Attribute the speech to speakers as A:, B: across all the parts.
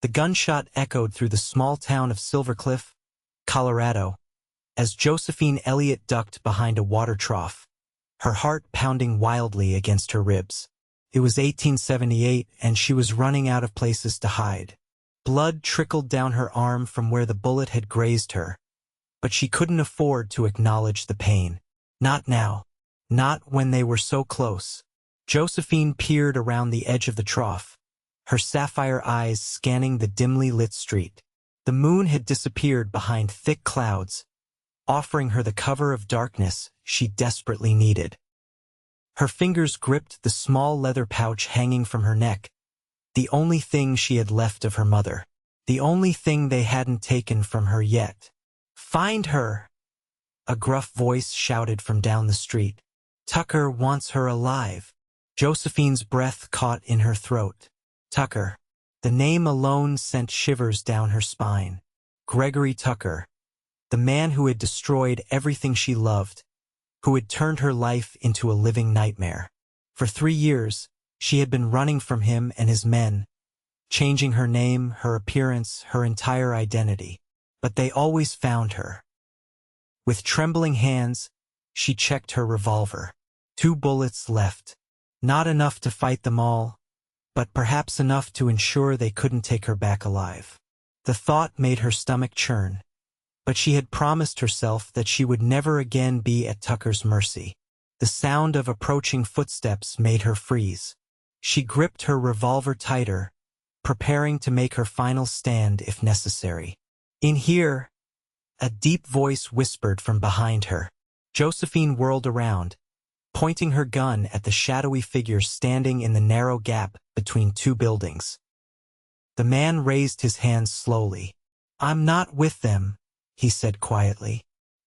A: The gunshot echoed through the small town of Silvercliff, Colorado, as Josephine Elliot ducked behind a water trough, her heart pounding wildly against her ribs. It was 1878, and she was running out of places to hide. Blood trickled down her arm from where the bullet had grazed her, but she couldn't afford to acknowledge the pain. Not now. Not when they were so close. Josephine peered around the edge of the trough, her sapphire eyes scanning the dimly lit street. The moon had disappeared behind thick clouds, offering her the cover of darkness she desperately needed. Her fingers gripped the small leather pouch hanging from her neck, the only thing she had left of her mother, the only thing they hadn't taken from her yet. "Find her!" a gruff voice shouted from down the street. "Tucker wants her alive." Josephine's breath caught in her throat. Tucker. The name alone sent shivers down her spine. Gregory Tucker. The man who had destroyed everything she loved, who had turned her life into a living nightmare. For 3 years, she had been running from him and his men, changing her name, her appearance, her entire identity. But they always found her. With trembling hands, she checked her revolver. 2 bullets left. Not enough to fight them all, but perhaps enough to ensure they couldn't take her back alive. The thought made her stomach churn, but she had promised herself that she would never again be at Tucker's mercy. The sound of approaching footsteps made her freeze. She gripped her revolver tighter, preparing to make her final stand if necessary. "In here," a deep voice whispered from behind her. Josephine whirled around, pointing her gun at the shadowy figure standing in the narrow gap between 2 buildings. The man raised his hands slowly. "I'm not with them," he said quietly.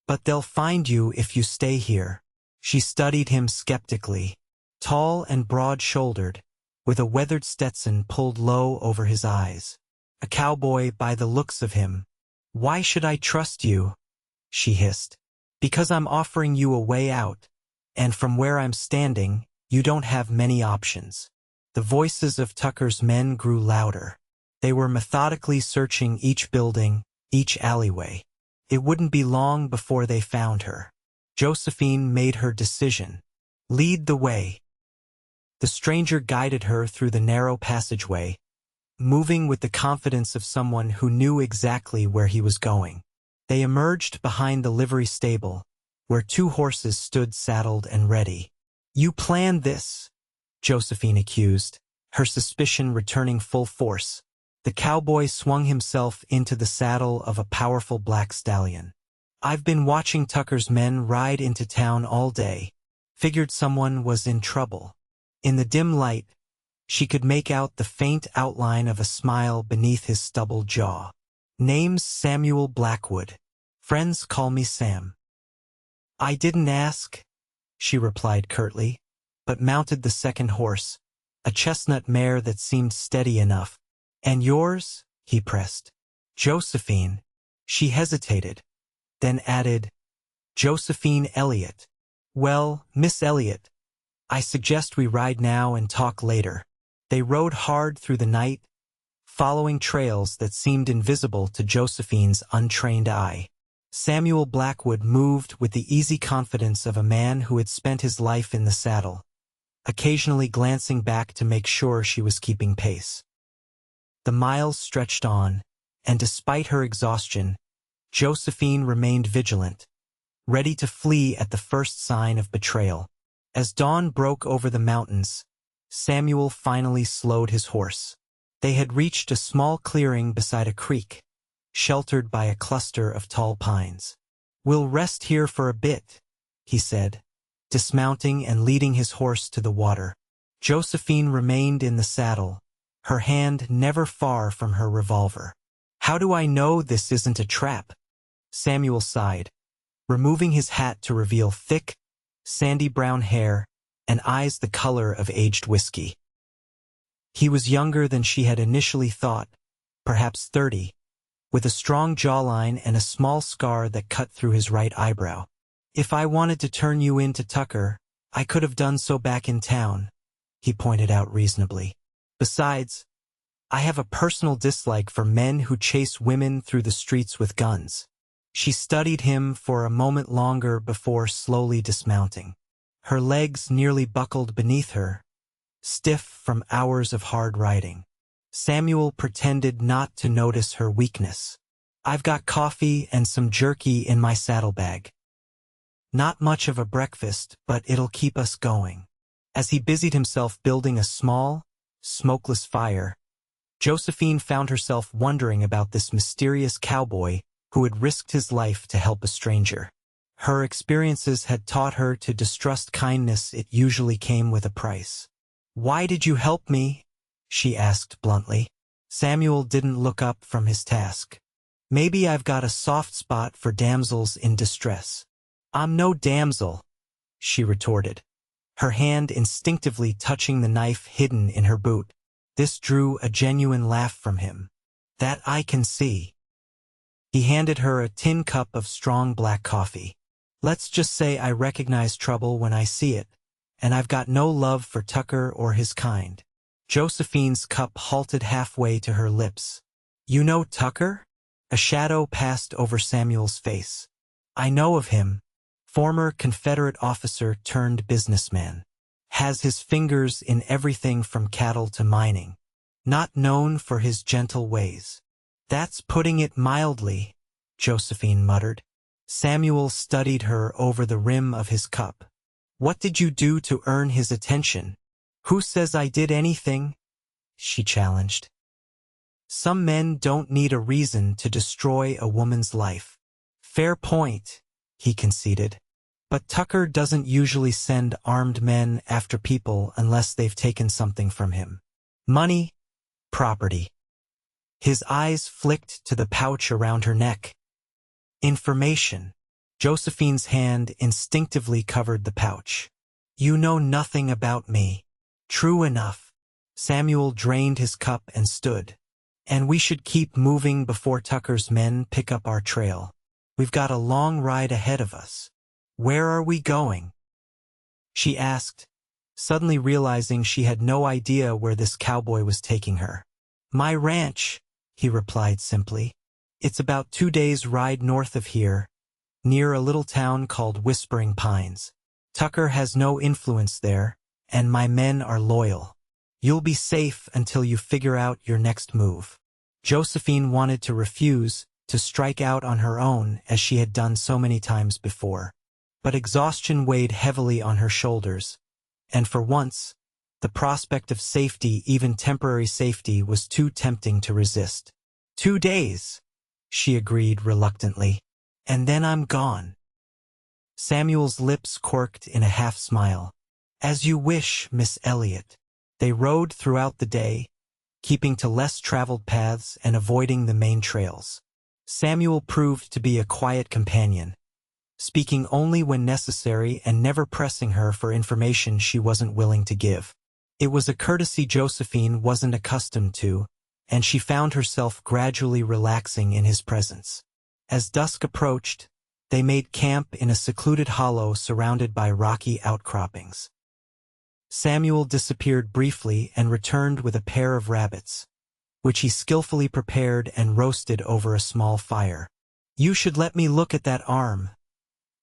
A: "But they'll find you if you stay here." She studied him skeptically. Tall and broad-shouldered, with a weathered Stetson pulled low over his eyes. A cowboy by the looks of him. "Why should I trust you?" she hissed. "Because I'm offering you a way out, and from where I'm standing, you don't have many options." The voices of Tucker's men grew louder. They were methodically searching each building, each alleyway. It wouldn't be long before they found her. Josephine made her decision. "Lead the way." The stranger guided her through the narrow passageway, moving with the confidence of someone who knew exactly where he was going. They emerged behind the livery stable, where 2 horses stood saddled and ready. "You planned this," Josephine accused, her suspicion returning full force. The cowboy swung himself into the saddle of a powerful black stallion. "I've been watching Tucker's men ride into town all day. Figured someone was in trouble." In the dim light, she could make out the faint outline of a smile beneath his stubbled jaw. "Name's Samuel Blackwood. Friends call me Sam." "I didn't ask," she replied curtly, but mounted the second horse, a chestnut mare that seemed steady enough. "And yours?" he pressed. "Josephine." She hesitated, then added, "Josephine Elliot." "Well, Miss Elliot, I suggest we ride now and talk later." They rode hard through the night, following trails that seemed invisible to Josephine's untrained eye. Samuel Blackwood moved with the easy confidence of a man who had spent his life in the saddle, occasionally glancing back to make sure she was keeping pace. The miles stretched on, and despite her exhaustion, Josephine remained vigilant, ready to flee at the first sign of betrayal. As dawn broke over the mountains, Samuel finally slowed his horse. They had reached a small clearing beside a creek, sheltered by a cluster of tall pines. "We'll rest here for a bit," he said, dismounting and leading his horse to the water. Josephine remained in the saddle, her hand never far from her revolver. "How do I know this isn't a trap?" Samuel sighed, removing his hat to reveal thick, sandy brown hair and eyes the color of aged whiskey. He was younger than she had initially thought, perhaps 30, with a strong jawline and a small scar that cut through his right eyebrow. "If I wanted to turn you in to Tucker, I could have done so back in town," he pointed out reasonably. "Besides, I have a personal dislike for men who chase women through the streets with guns. She studied him for a moment longer before slowly dismounting. Her legs nearly buckled beneath her, stiff from hours of hard riding. Samuel pretended not to notice her weakness. I've got coffee and some jerky in my saddlebag. Not much of a breakfast, but it'll keep us going. As he busied himself building a small, smokeless fire, Josephine found herself wondering about this mysterious cowboy who had risked his life to help a stranger. Her experiences had taught her to distrust kindness. It usually came with a price. "Why did you help me?" she asked bluntly. Samuel didn't look up from his task. "Maybe I've got a soft spot for damsels in distress." "I'm no damsel," she retorted, her hand instinctively touching the knife hidden in her boot. This drew a genuine laugh from him. "That I can see." He handed her a tin cup of strong black coffee. "Let's just say I recognize trouble when I see it, and I've got no love for Tucker or his kind." Josephine's cup halted halfway to her lips. "You know Tucker?" A shadow passed over Samuel's face. "I know of him. Former Confederate officer turned businessman. Has his fingers in everything from cattle to mining. Not known for his gentle ways." "That's putting it mildly," Josephine muttered. Samuel studied her over the rim of his cup. "What did you do to earn his attention?" "Who says I did anything?" she challenged. "Some men don't need a reason to destroy a woman's life." "Fair point," he conceded. "But Tucker doesn't usually send armed men after people unless they've taken something from him. Money, property." His eyes flicked to the pouch around her neck. "Information." Josephine's hand instinctively covered the pouch. "You know nothing about me." "True enough." Samuel drained his cup and stood. "And we should keep moving before Tucker's men pick up our trail. We've got a long ride ahead of us." "Where are we going?" she asked, suddenly realizing she had no idea where this cowboy was taking her. "My ranch," he replied simply. "It's about 2 days' ride north of here, near a little town called Whispering Pines. Tucker has no influence there, and my men are loyal. You'll be safe until you figure out your next move." Josephine wanted to refuse, to strike out on her own as she had done so many times before. But exhaustion weighed heavily on her shoulders, and for once, the prospect of safety, even temporary safety, was too tempting to resist. 2 days, she agreed reluctantly, "and then I'm gone." Samuel's lips quirked in a half-smile. "As you wish, Miss Elliot." They rode throughout the day, keeping to less traveled paths and avoiding the main trails. Samuel proved to be a quiet companion, speaking only when necessary and never pressing her for information she wasn't willing to give. It was a courtesy Josephine wasn't accustomed to, and she found herself gradually relaxing in his presence. As dusk approached, they made camp in a secluded hollow surrounded by rocky outcroppings. Samuel disappeared briefly and returned with a pair of rabbits, which he skillfully prepared and roasted over a small fire. "You should let me look at that arm,"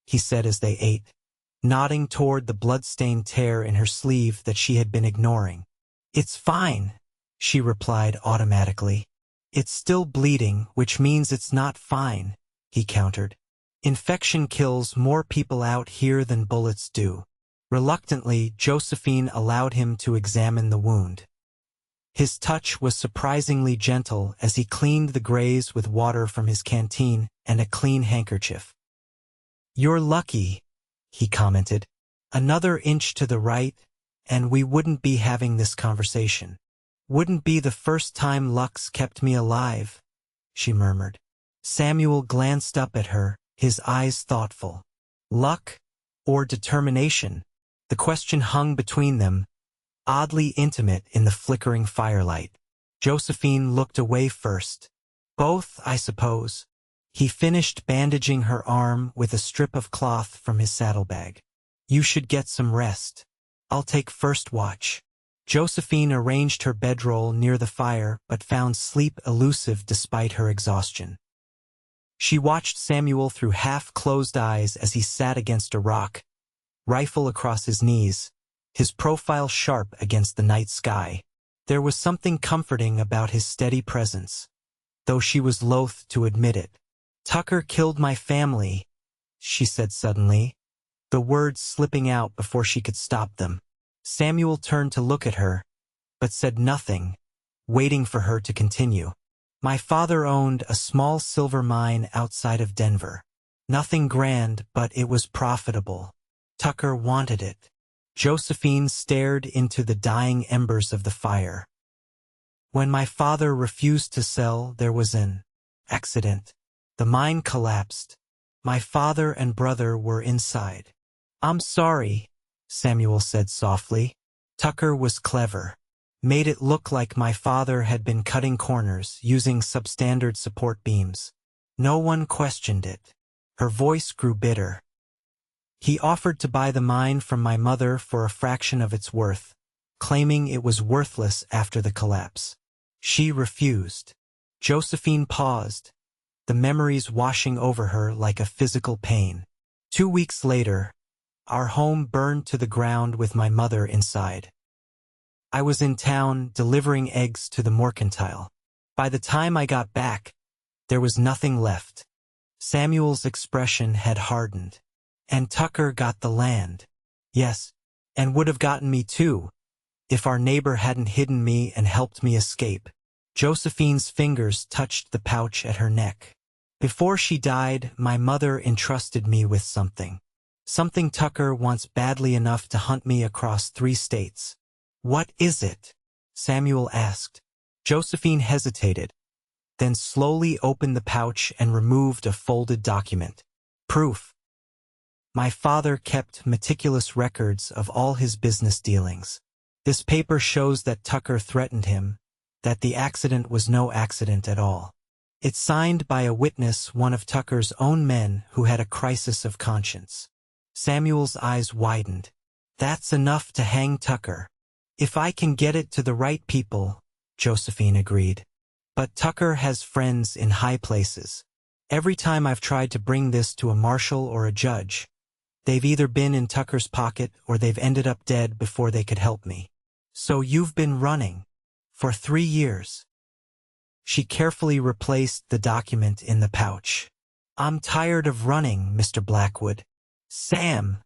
A: he said as they ate, nodding toward the blood-stained tear in her sleeve that she had been ignoring. "It's fine," she replied automatically. "It's still bleeding, which means it's not fine," he countered. "Infection kills more people out here than bullets do." Reluctantly, Josephine allowed him to examine the wound. His touch was surprisingly gentle as he cleaned the graze with water from his canteen and a clean handkerchief. "You're lucky," he commented. "Another inch to the right, and we wouldn't be having this conversation." "Wouldn't be the first time luck's kept me alive," she murmured. Samuel glanced up at her, his eyes thoughtful. Luck or determination? The question hung between them, oddly intimate in the flickering firelight. Josephine looked away first. "Both, I suppose." He finished bandaging her arm with a strip of cloth from his saddlebag. "You should get some rest. I'll take first watch." Josephine arranged her bedroll near the fire but found sleep elusive despite her exhaustion. She watched Samuel through half-closed eyes as he sat against a rock, rifle across his knees, his profile sharp against the night sky. There was something comforting about his steady presence, though she was loath to admit it. "Tucker killed my family," she said suddenly, the words slipping out before she could stop them. Samuel turned to look at her, but said nothing, waiting for her to continue. "My father owned a small silver mine outside of Denver. Nothing grand, but it was profitable. Tucker wanted it." Josephine stared into the dying embers of the fire. "When my father refused to sell, there was an accident. The mine collapsed. My father and brother were inside." "I'm sorry," Samuel said softly. "Tucker was clever. Made it look like my father had been cutting corners, using substandard support beams. No one questioned it." Her voice grew bitter. "He offered to buy the mine from my mother for a fraction of its worth, claiming it was worthless after the collapse. She refused." Josephine paused, the memories washing over her like a physical pain. 2 weeks later, our home burned to the ground with my mother inside. I was in town delivering eggs to the mercantile. By the time I got back, there was nothing left. Samuel's expression had hardened. "And Tucker got the land." "Yes, and would have gotten me too, if our neighbor hadn't hidden me and helped me escape." Josephine's fingers touched the pouch at her neck. "Before she died, my mother entrusted me with something. Something Tucker wants badly enough to hunt me across 3 states. "What is it?" Samuel asked. Josephine hesitated, then slowly opened the pouch and removed a folded document. "Proof. My father kept meticulous records of all his business dealings. This paper shows that Tucker threatened him, that the accident was no accident at all. It's signed by a witness, one of Tucker's own men who had a crisis of conscience." Samuel's eyes widened. "That's enough to hang Tucker." "If I can get it to the right people," Josephine agreed. "But Tucker has friends in high places. Every time I've tried to bring this to a marshal or a judge, they've either been in Tucker's pocket or they've ended up dead before they could help me." "So you've been running for 3 years." She carefully replaced the document in the pouch. "I'm tired of running, Mr. Blackwood." "Sam,"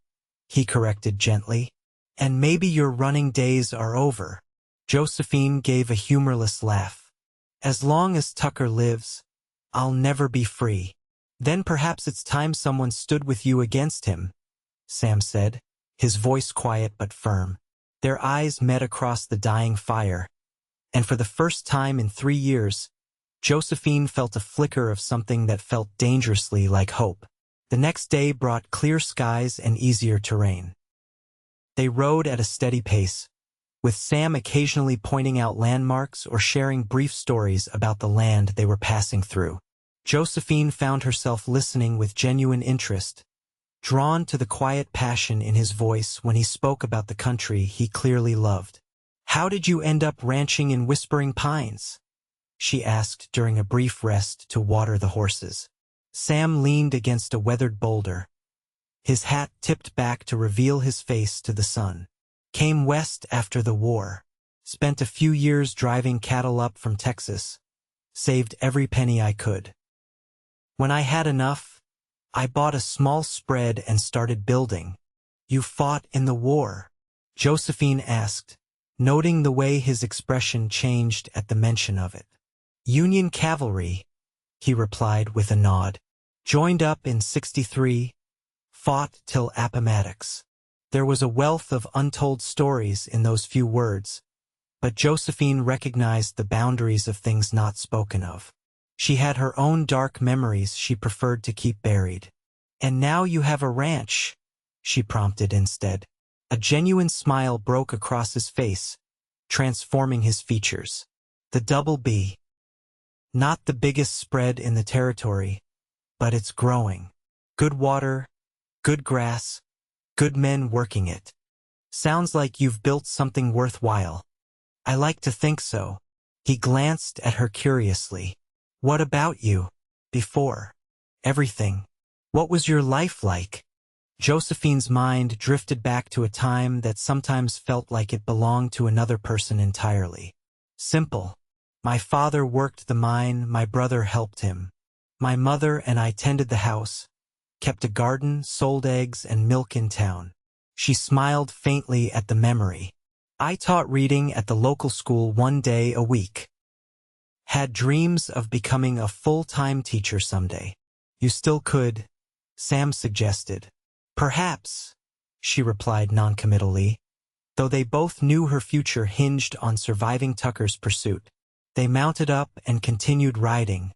A: he corrected gently. "And maybe your running days are over." Josephine gave a humorless laugh. "As long as Tucker lives, I'll never be free." "Then perhaps it's time someone stood with you against him," Sam said, his voice quiet but firm. Their eyes met across the dying fire, and for the first time in 3 years, Josephine felt a flicker of something that felt dangerously like hope. The next day brought clear skies and easier terrain. They rode at a steady pace, with Sam occasionally pointing out landmarks or sharing brief stories about the land they were passing through. Josephine found herself listening with genuine interest, drawn to the quiet passion in his voice when he spoke about the country he clearly loved. "How did you end up ranching in Whispering Pines?" she asked during a brief rest to water the horses. Sam leaned against a weathered boulder, his hat tipped back to reveal his face to the sun. "Came west after the war. Spent a few years driving cattle up from Texas. Saved every penny I could. When I had enough, I bought a small spread and started building." "You fought in the war?" Josephine asked, noting the way his expression changed at the mention of it. "Union cavalry," he replied with a nod. "Joined up in '63, fought till Appomattox." There was a wealth of untold stories in those few words, but Josephine recognized the boundaries of things not spoken of. She had her own dark memories she preferred to keep buried. "And now you have a ranch," she prompted instead. A genuine smile broke across his face, transforming his features. "The Double B. Not the biggest spread in the territory, but it's growing. Good water, good grass, good men working it. Sounds like you've built something worthwhile." I like to think so. He glanced at her curiously. What about you? Before everything. What was your life like? Josephine's mind drifted back to a time that sometimes felt like it belonged to another person entirely. Simple. My father worked the mine, my brother helped him. My mother and I tended the house, kept a garden, sold eggs and milk in town. She smiled faintly at the memory. I taught reading at the local school 1 day a week. Had dreams of becoming a full-time teacher someday. You still could, Sam suggested. Perhaps, she replied noncommittally. Though they both knew her future hinged on surviving Tucker's pursuit. They mounted up and continued riding,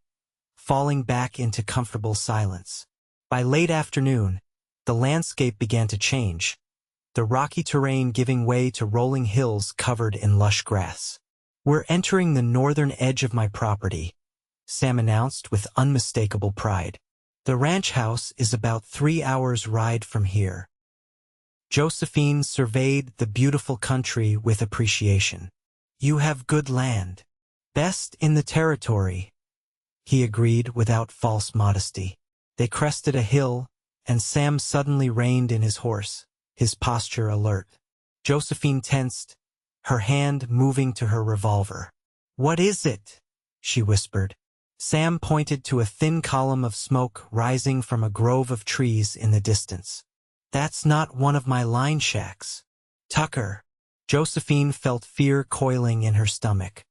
A: falling back into comfortable silence. By late afternoon, the landscape began to change, the rocky terrain giving way to rolling hills covered in lush grass. We're entering the northern edge of my property, Sam announced with unmistakable pride. The ranch house is about 3 hours' ride from here. Josephine surveyed the beautiful country with appreciation. You have good land. Best in the territory, he agreed without false modesty. They crested a hill, and Sam suddenly reined in his horse, his posture alert. Josephine tensed, her hand moving to her revolver. What is it? She whispered. Sam pointed to a thin column of smoke rising from a grove of trees in the distance. That's not one of my line shacks. Tucker. Josephine felt fear coiling in her stomach.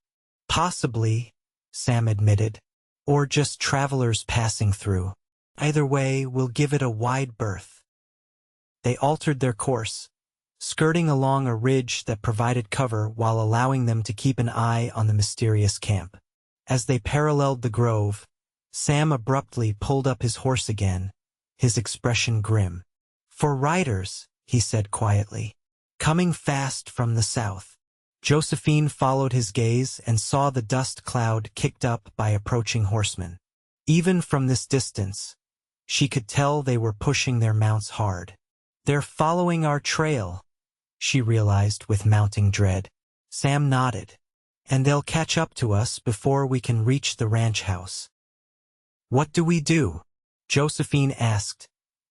A: Possibly, Sam admitted, or just travelers passing through. Either way, we'll give it a wide berth. They altered their course, skirting along a ridge that provided cover while allowing them to keep an eye on the mysterious camp. As they paralleled the grove, Sam abruptly pulled up his horse again, his expression grim. For riders, he said quietly, coming fast from the south. Josephine followed his gaze and saw the dust cloud kicked up by approaching horsemen. Even from this distance, she could tell they were pushing their mounts hard. They're following our trail, she realized with mounting dread. Sam nodded. And they'll catch up to us before we can reach the ranch house. What do we do? Josephine asked,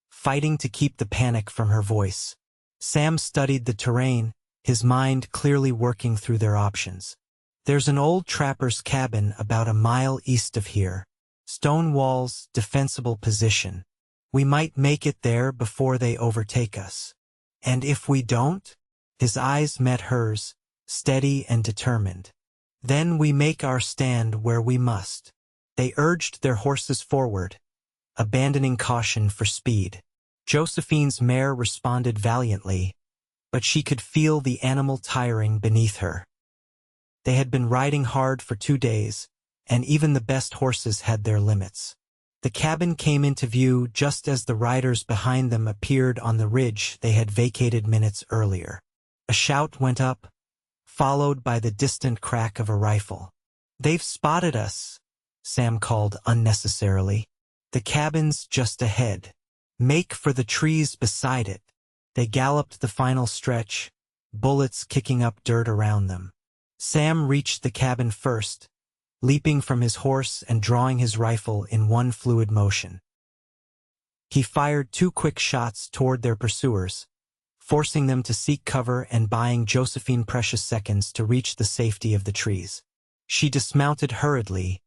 A: fighting to keep the panic from her voice. Sam studied the terrain, his mind clearly working through their options. There's an old trapper's cabin about a mile east of here. Stone walls, defensible position. We might make it there before they overtake us. And if we don't? His eyes met hers, steady and determined. Then we make our stand where we must. They urged their horses forward, abandoning caution for speed. Josephine's mare responded valiantly, but she could feel the animal tiring beneath her. They had been riding hard for 2 days, and even the best horses had their limits. The cabin came into view just as the riders behind them appeared on the ridge they had vacated minutes earlier. A shout went up, followed by the distant crack of a rifle. They've spotted us, Sam called unnecessarily. The cabin's just ahead. Make for the trees beside it. They galloped the final stretch, bullets kicking up dirt around them. Sam reached the cabin first, leaping from his horse and drawing his rifle in one fluid motion. He fired 2 quick shots toward their pursuers, forcing them to seek cover and buying Josephine precious seconds to reach the safety of the trees. She dismounted hurriedly,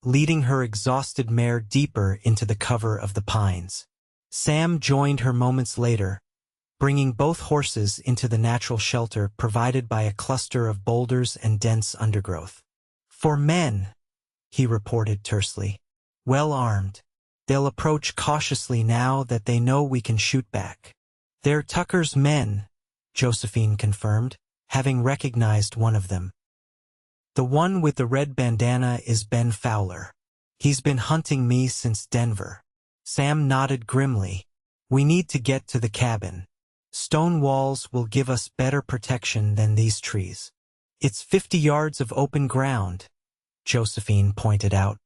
A: leading her exhausted mare deeper into the cover of the pines. Sam joined her moments later, bringing both horses into the natural shelter provided by a cluster of boulders and dense undergrowth. For men, he reported tersely. Well armed. They'll approach cautiously now that they know we can shoot back. They're Tucker's men, Josephine confirmed, having recognized one of them. The one with the red bandana is Ben Fowler. He's been hunting me since Denver. Sam nodded grimly. We need to get to the cabin. Stone walls will give us better protection than these trees. It's 50 yards of open ground, Josephine pointed out.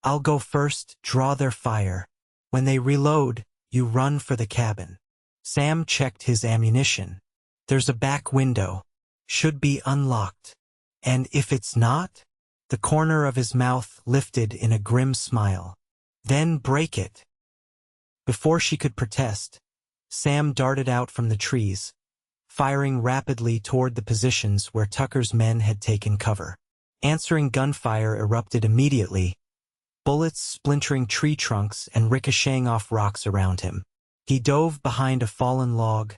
A: I'll go first, draw their fire. When they reload, you run for the cabin. Sam checked his ammunition. There's a back window. Should be unlocked. And if it's not? The corner of his mouth lifted in a grim smile. Then break it. Before she could protest, Sam darted out from the trees, firing rapidly toward the positions where Tucker's men had taken cover. Answering gunfire erupted immediately, bullets splintering tree trunks and ricocheting off rocks around him. He dove behind a fallen log,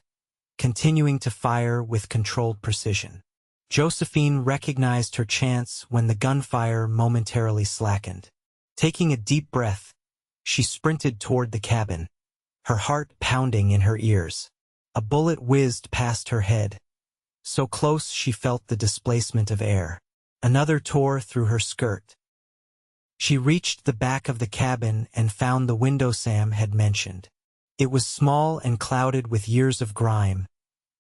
A: continuing to fire with controlled precision. Josephine recognized her chance when the gunfire momentarily slackened. Taking a deep breath, she sprinted toward the cabin, her heart pounding in her ears. A bullet whizzed past her head, so close she felt the displacement of air. Another tore through her skirt. She reached the back of the cabin and found the window Sam had mentioned. It was small and clouded with years of grime,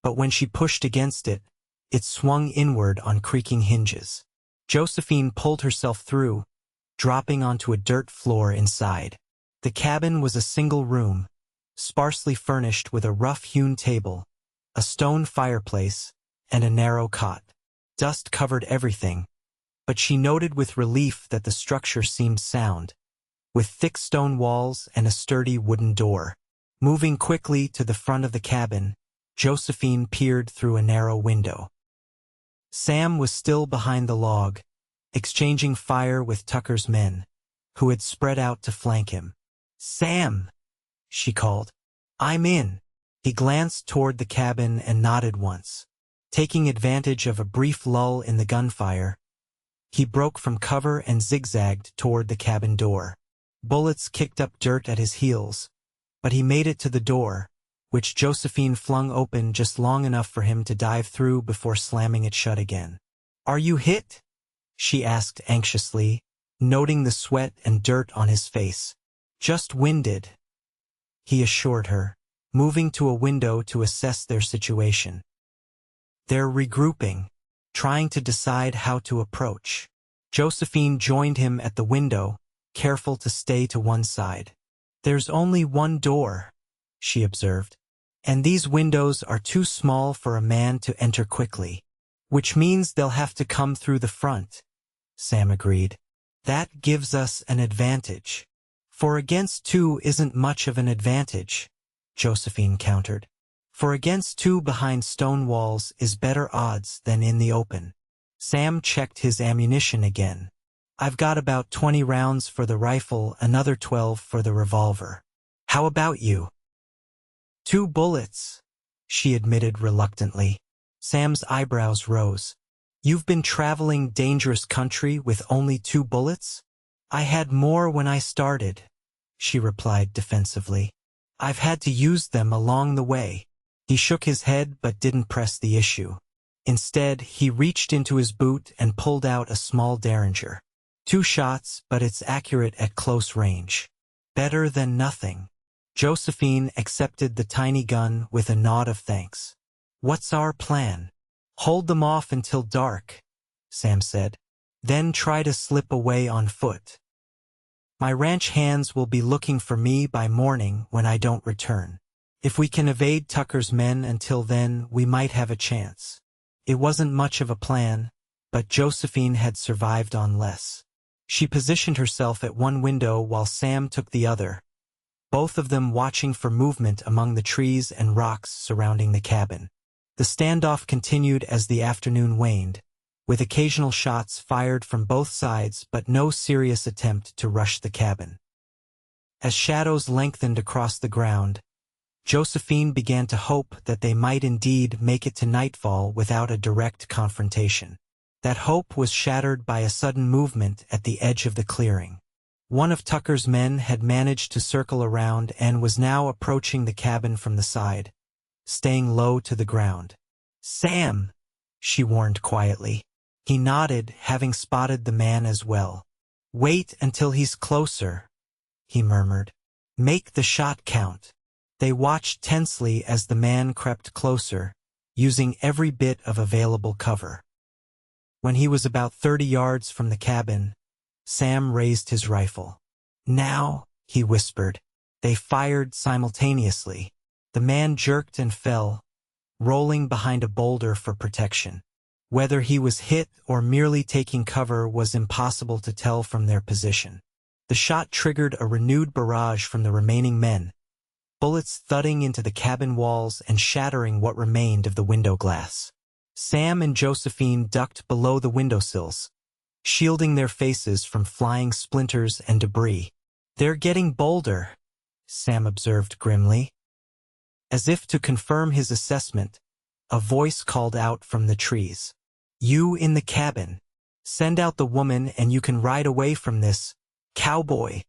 A: but when she pushed against it, it swung inward on creaking hinges. Josephine pulled herself through, dropping onto a dirt floor inside. The cabin was a single room, sparsely furnished with a rough-hewn table, a stone fireplace, and a narrow cot. Dust covered everything, but she noted with relief that the structure seemed sound, with thick stone walls and a sturdy wooden door. Moving quickly to the front of the cabin, Josephine peered through a narrow window. Sam was still behind the log, exchanging fire with Tucker's men, who had spread out to flank him. "Sam!" she called. "I'm in." He glanced toward the cabin and nodded once. Taking advantage of a brief lull in the gunfire, he broke from cover and zigzagged toward the cabin door. Bullets kicked up dirt at his heels, but he made it to the door, which Josephine flung open just long enough for him to dive through before slamming it shut again. "Are you hit?" she asked anxiously, noting the sweat and dirt on his face. "Just winded," he assured her, moving to a window to assess their situation. "They're regrouping, trying to decide how to approach." Josephine joined him at the window, careful to stay to one side. "There's only one door," she observed, "and these windows are too small for a man to enter quickly." "Which means they'll have to come through the front," Sam agreed. "That gives us an advantage." "4 against 2 isn't much of an advantage," Josephine countered. 4 against 2 behind stone walls is better odds than in the open. Sam checked his ammunition again. "I've got about 20 rounds for the rifle, another 12 for the revolver. How about you?" "2 bullets," she admitted reluctantly. Sam's eyebrows rose. "You've been traveling dangerous country with only 2 bullets?" "I had more when I started," she replied defensively. "I've had to use them along the way." He shook his head but didn't press the issue. Instead, he reached into his boot and pulled out a small derringer. 2 shots, but it's accurate at close range. Better than nothing. Josephine accepted the tiny gun with a nod of thanks. "What's our plan?" "Hold them off until dark," Sam said. "Then try to slip away on foot. My ranch hands will be looking for me by morning when I don't return. If we can evade Tucker's men until then, we might have a chance." It wasn't much of a plan, but Josephine had survived on less. She positioned herself at one window while Sam took the other, both of them watching for movement among the trees and rocks surrounding the cabin. The standoff continued as the afternoon waned, with occasional shots fired from both sides but no serious attempt to rush the cabin. As shadows lengthened across the ground, Josephine began to hope that they might indeed make it to nightfall without a direct confrontation. That hope was shattered by a sudden movement at the edge of the clearing. One of Tucker's men had managed to circle around and was now approaching the cabin from the side, staying low to the ground. "Sam!" she warned quietly. He nodded, having spotted the man as well. "Wait until he's closer," he murmured. "Make the shot count." They watched tensely as the man crept closer, using every bit of available cover. When he was about 30 yards from the cabin, Sam raised his rifle. "Now," he whispered. They fired simultaneously. The man jerked and fell, rolling behind a boulder for protection. Whether he was hit or merely taking cover was impossible to tell from their position. The shot triggered a renewed barrage from the remaining men, bullets thudding into the cabin walls and shattering what remained of the window glass. Sam and Josephine ducked below the windowsills, shielding their faces from flying splinters and debris. "They're getting bolder," Sam observed grimly. As if to confirm his assessment, a voice called out from the trees. "You in the cabin. Send out the woman and you can ride away from this, Cowboy."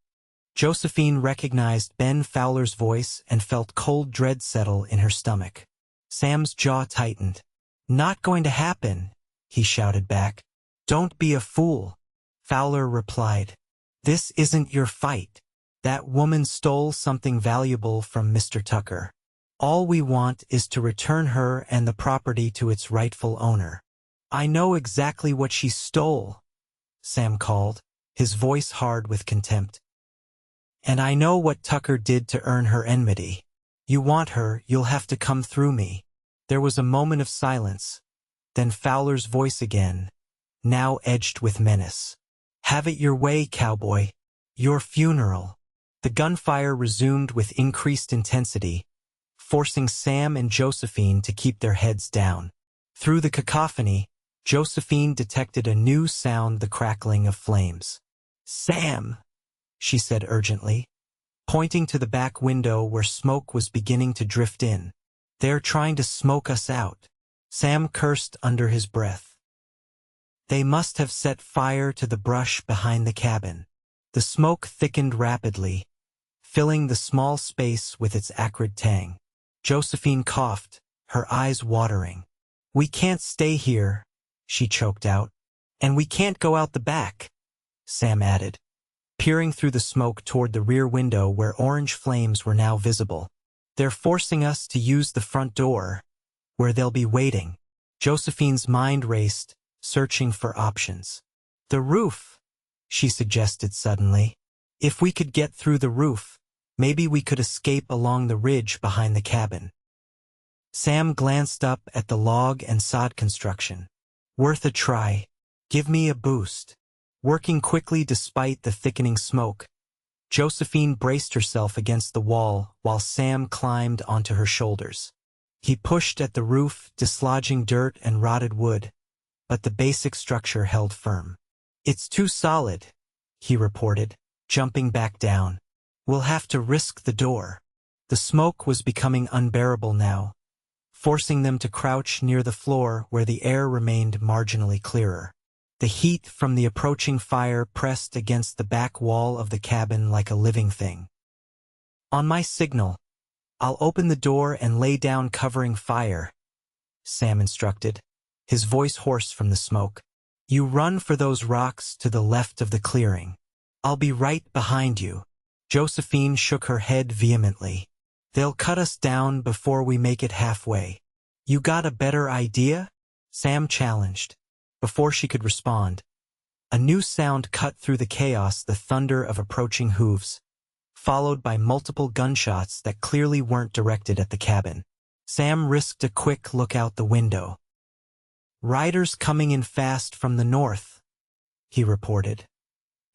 A: Josephine recognized Ben Fowler's voice and felt cold dread settle in her stomach. Sam's jaw tightened. "Not going to happen," he shouted back. "Don't be a fool," Fowler replied. "This isn't your fight. That woman stole something valuable from Mr. Tucker. All we want is to return her and the property to its rightful owner." "I know exactly what she stole," Sam called, his voice hard with contempt. "And I know what Tucker did to earn her enmity. You want her, you'll have to come through me." There was a moment of silence, then Fowler's voice again, now edged with menace. "Have it your way, Cowboy. Your funeral." The gunfire resumed with increased intensity, forcing Sam and Josephine to keep their heads down. Through the cacophony, Josephine detected a new sound, the crackling of flames. "Sam," she said urgently, pointing to the back window where smoke was beginning to drift in. "They're trying to smoke us out." Sam cursed under his breath. They must have set fire to the brush behind the cabin. The smoke thickened rapidly, filling the small space with its acrid tang. Josephine coughed, her eyes watering. "We can't stay here," she choked out. "And we can't go out the back," Sam added, peering through the smoke toward the rear window where orange flames were now visible. "They're forcing us to use the front door, where they'll be waiting." Josephine's mind raced, searching for options. "The roof," she suggested suddenly. "If we could get through the roof, maybe we could escape along the ridge behind the cabin." Sam glanced up at the log and sod construction. "Worth a try. Give me a boost." Working quickly despite the thickening smoke, Josephine braced herself against the wall while Sam climbed onto her shoulders. He pushed at the roof, dislodging dirt and rotted wood, but the basic structure held firm. "It's too solid," he reported, jumping back down. "We'll have to risk the door." The smoke was becoming unbearable now, forcing them to crouch near the floor where the air remained marginally clearer. The heat from the approaching fire pressed against the back wall of the cabin like a living thing. "On my signal, I'll open the door and lay down covering fire," Sam instructed, his voice hoarse from the smoke. "You run for those rocks to the left of the clearing. I'll be right behind you." Josephine shook her head vehemently. "They'll cut us down before we make it halfway." "You got a better idea?" Sam challenged. Before she could respond, a new sound cut through the chaos, the thunder of approaching hooves, followed by multiple gunshots that clearly weren't directed at the cabin. Sam risked a quick look out the window. "Riders coming in fast from the north," he reported,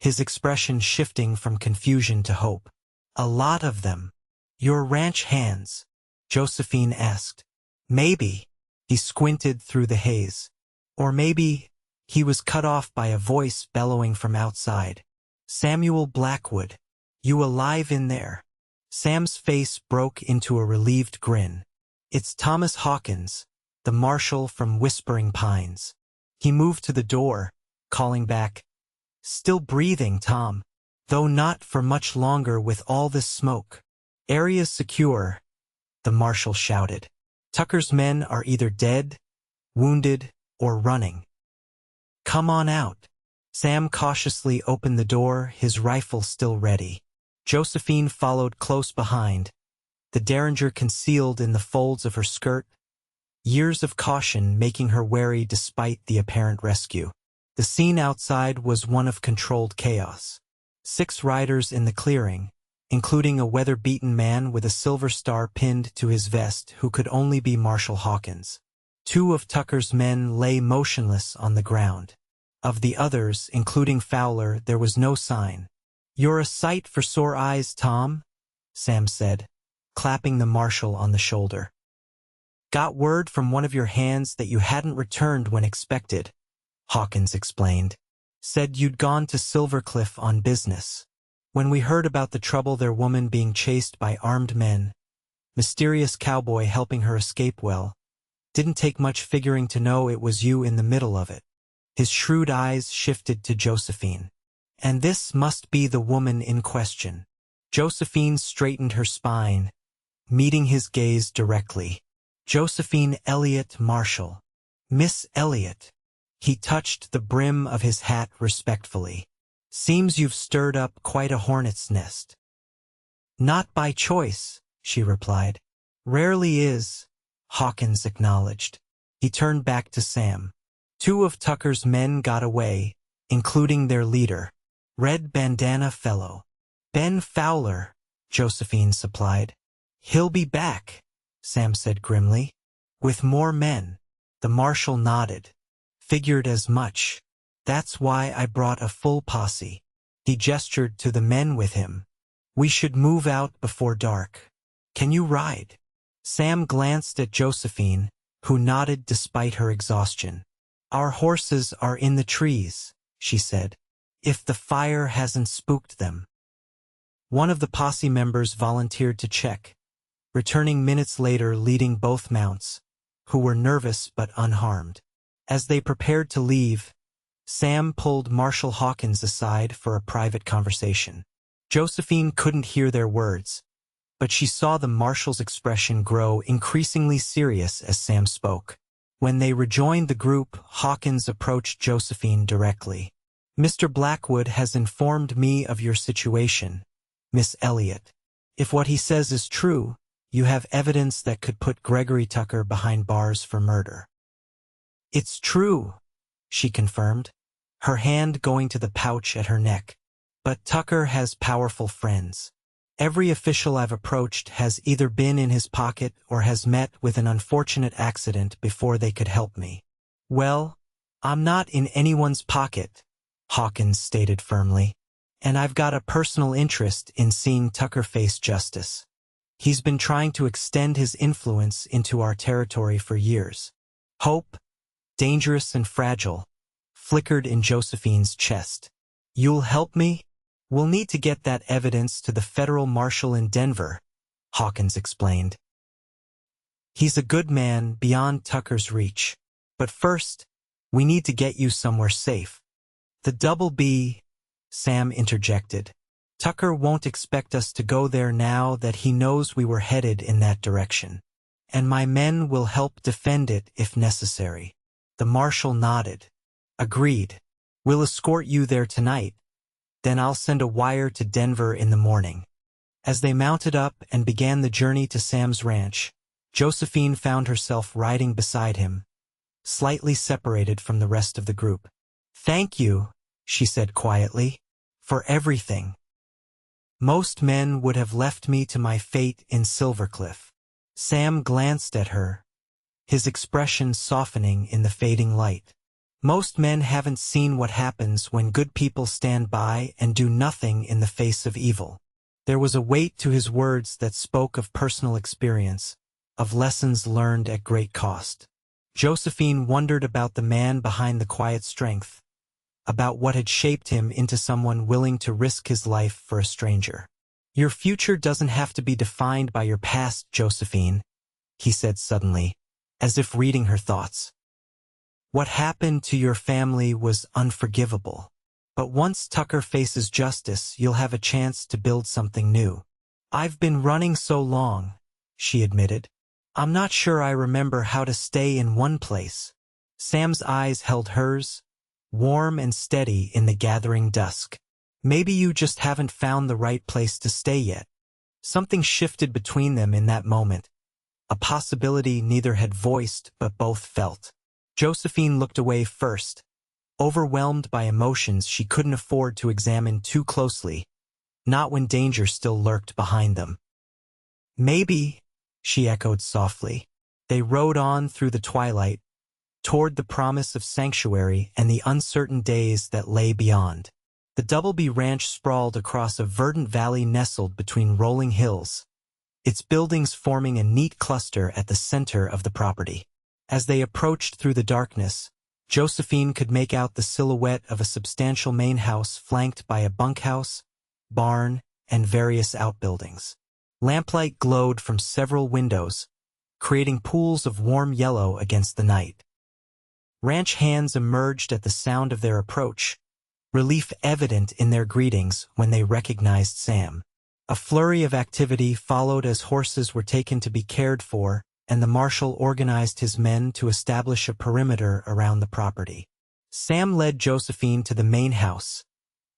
A: his expression shifting from confusion to hope. "A lot of them." "Your ranch hands?" Josephine asked. "Maybe." He squinted through the haze. Or maybe he was cut off by a voice bellowing from outside. "Samuel Blackwood, you alive in there?" Sam's face broke into a relieved grin. "It's Thomas Hawkins, the marshal from Whispering Pines." He moved to the door, calling back, "Still breathing, Tom, though not for much longer with all this smoke." "Area's secure," the marshal shouted. "Tucker's men are either dead, wounded, or running. Come on out." Sam cautiously opened the door, his rifle still ready. Josephine followed close behind, the derringer concealed in the folds of her skirt, years of caution making her wary despite the apparent rescue. The scene outside was one of controlled chaos. 6 riders in the clearing, including a weather-beaten man with a silver star pinned to his vest who could only be Marshal Hawkins. Two of Tucker's men lay motionless on the ground. Of the others, including Fowler, there was no sign. "You're a sight for sore eyes, Tom," Sam said, clapping the marshal on the shoulder. "Got word from one of your hands that you hadn't returned when expected," Hawkins explained. "Said you'd gone to Silvercliff on business. When we heard about the trouble their woman being chased by armed men, mysterious cowboy helping her escape, well, didn't take much figuring to know it was you in the middle of it." His shrewd eyes shifted to Josephine. "And this must be the woman in question." Josephine straightened her spine, meeting his gaze directly. "Josephine Elliot, Marshal. Miss Elliot." He touched the brim of his hat respectfully. "Seems you've stirred up quite a hornet's nest." "Not by choice," she replied. "Rarely is," Hawkins acknowledged. He turned back to Sam. "Two of Tucker's men got away, including their leader, red bandana fellow. Ben Fowler," Josephine supplied. "He'll be back," Sam said grimly. "With more men." The marshal nodded. "Figured as much. That's why I brought a full posse." He gestured to the men with him. "We should move out before dark. Can you ride?" Sam glanced at Josephine, who nodded despite her exhaustion. "Our horses are in the trees," she said, "if the fire hasn't spooked them." One of the posse members volunteered to check, returning minutes later leading both mounts, who were nervous but unharmed. As they prepared to leave, Sam pulled Marshal Hawkins aside for a private conversation. Josephine couldn't hear their words, but she saw the marshal's expression grow increasingly serious as Sam spoke. When they rejoined the group, Hawkins approached Josephine directly. "Mr. Blackwood has informed me of your situation, Miss Elliot. If what he says is true, you have evidence that could put Gregory Tucker behind bars for murder." "It's true," she confirmed, her hand going to the pouch at her neck. "But Tucker has powerful friends. Every official I've approached has either been in his pocket or has met with an unfortunate accident before they could help me." "Well, I'm not in anyone's pocket," Hawkins stated firmly, "and I've got a personal interest in seeing Tucker face justice. He's been trying to extend his influence into our territory for years." Hope, dangerous and fragile, flickered in Josephine's chest. "You'll help me? We'll need to get that evidence to the federal marshal in Denver," Hawkins explained. "He's a good man beyond Tucker's reach. But first, we need to get you somewhere safe." "The Double B," Sam interjected. "Tucker won't expect us to go there now that he knows we were headed in that direction. And my men will help defend it if necessary." The marshal nodded. "Agreed. We'll escort you there tonight. Then I'll send a wire to Denver in the morning." As they mounted up and began the journey to Sam's ranch, Josephine found herself riding beside him, slightly separated from the rest of the group. "Thank you," she said quietly, "for everything. Most men would have left me to my fate in Silvercliff." Sam glanced at her, his expression softening in the fading light. "Most men haven't seen what happens when good people stand by and do nothing in the face of evil." There was a weight to his words that spoke of personal experience, of lessons learned at great cost. Josephine wondered about the man behind the quiet strength, about what had shaped him into someone willing to risk his life for a stranger. "Your future doesn't have to be defined by your past, Josephine," he said suddenly, as if reading her thoughts. "What happened to your family was unforgivable. But once Tucker faces justice, you'll have a chance to build something new." "I've been running so long," she admitted. "I'm not sure I remember how to stay in one place." Sam's eyes held hers, warm and steady in the gathering dusk. "Maybe you just haven't found the right place to stay yet." Something shifted between them in that moment, a possibility neither had voiced but both felt. Josephine looked away first, overwhelmed by emotions she couldn't afford to examine too closely, not when danger still lurked behind them. "Maybe," she echoed softly. They rode on through the twilight, toward the promise of sanctuary and the uncertain days that lay beyond. The Doubleby Ranch sprawled across a verdant valley nestled between rolling hills, its buildings forming a neat cluster at the center of the property. As they approached through the darkness, Josephine could make out the silhouette of a substantial main house flanked by a bunkhouse, barn, and various outbuildings. Lamplight glowed from several windows, creating pools of warm yellow against the night. Ranch hands emerged at the sound of their approach, relief evident in their greetings when they recognized Sam. A flurry of activity followed as horses were taken to be cared for, and the marshal organized his men to establish a perimeter around the property. Sam led Josephine to the main house,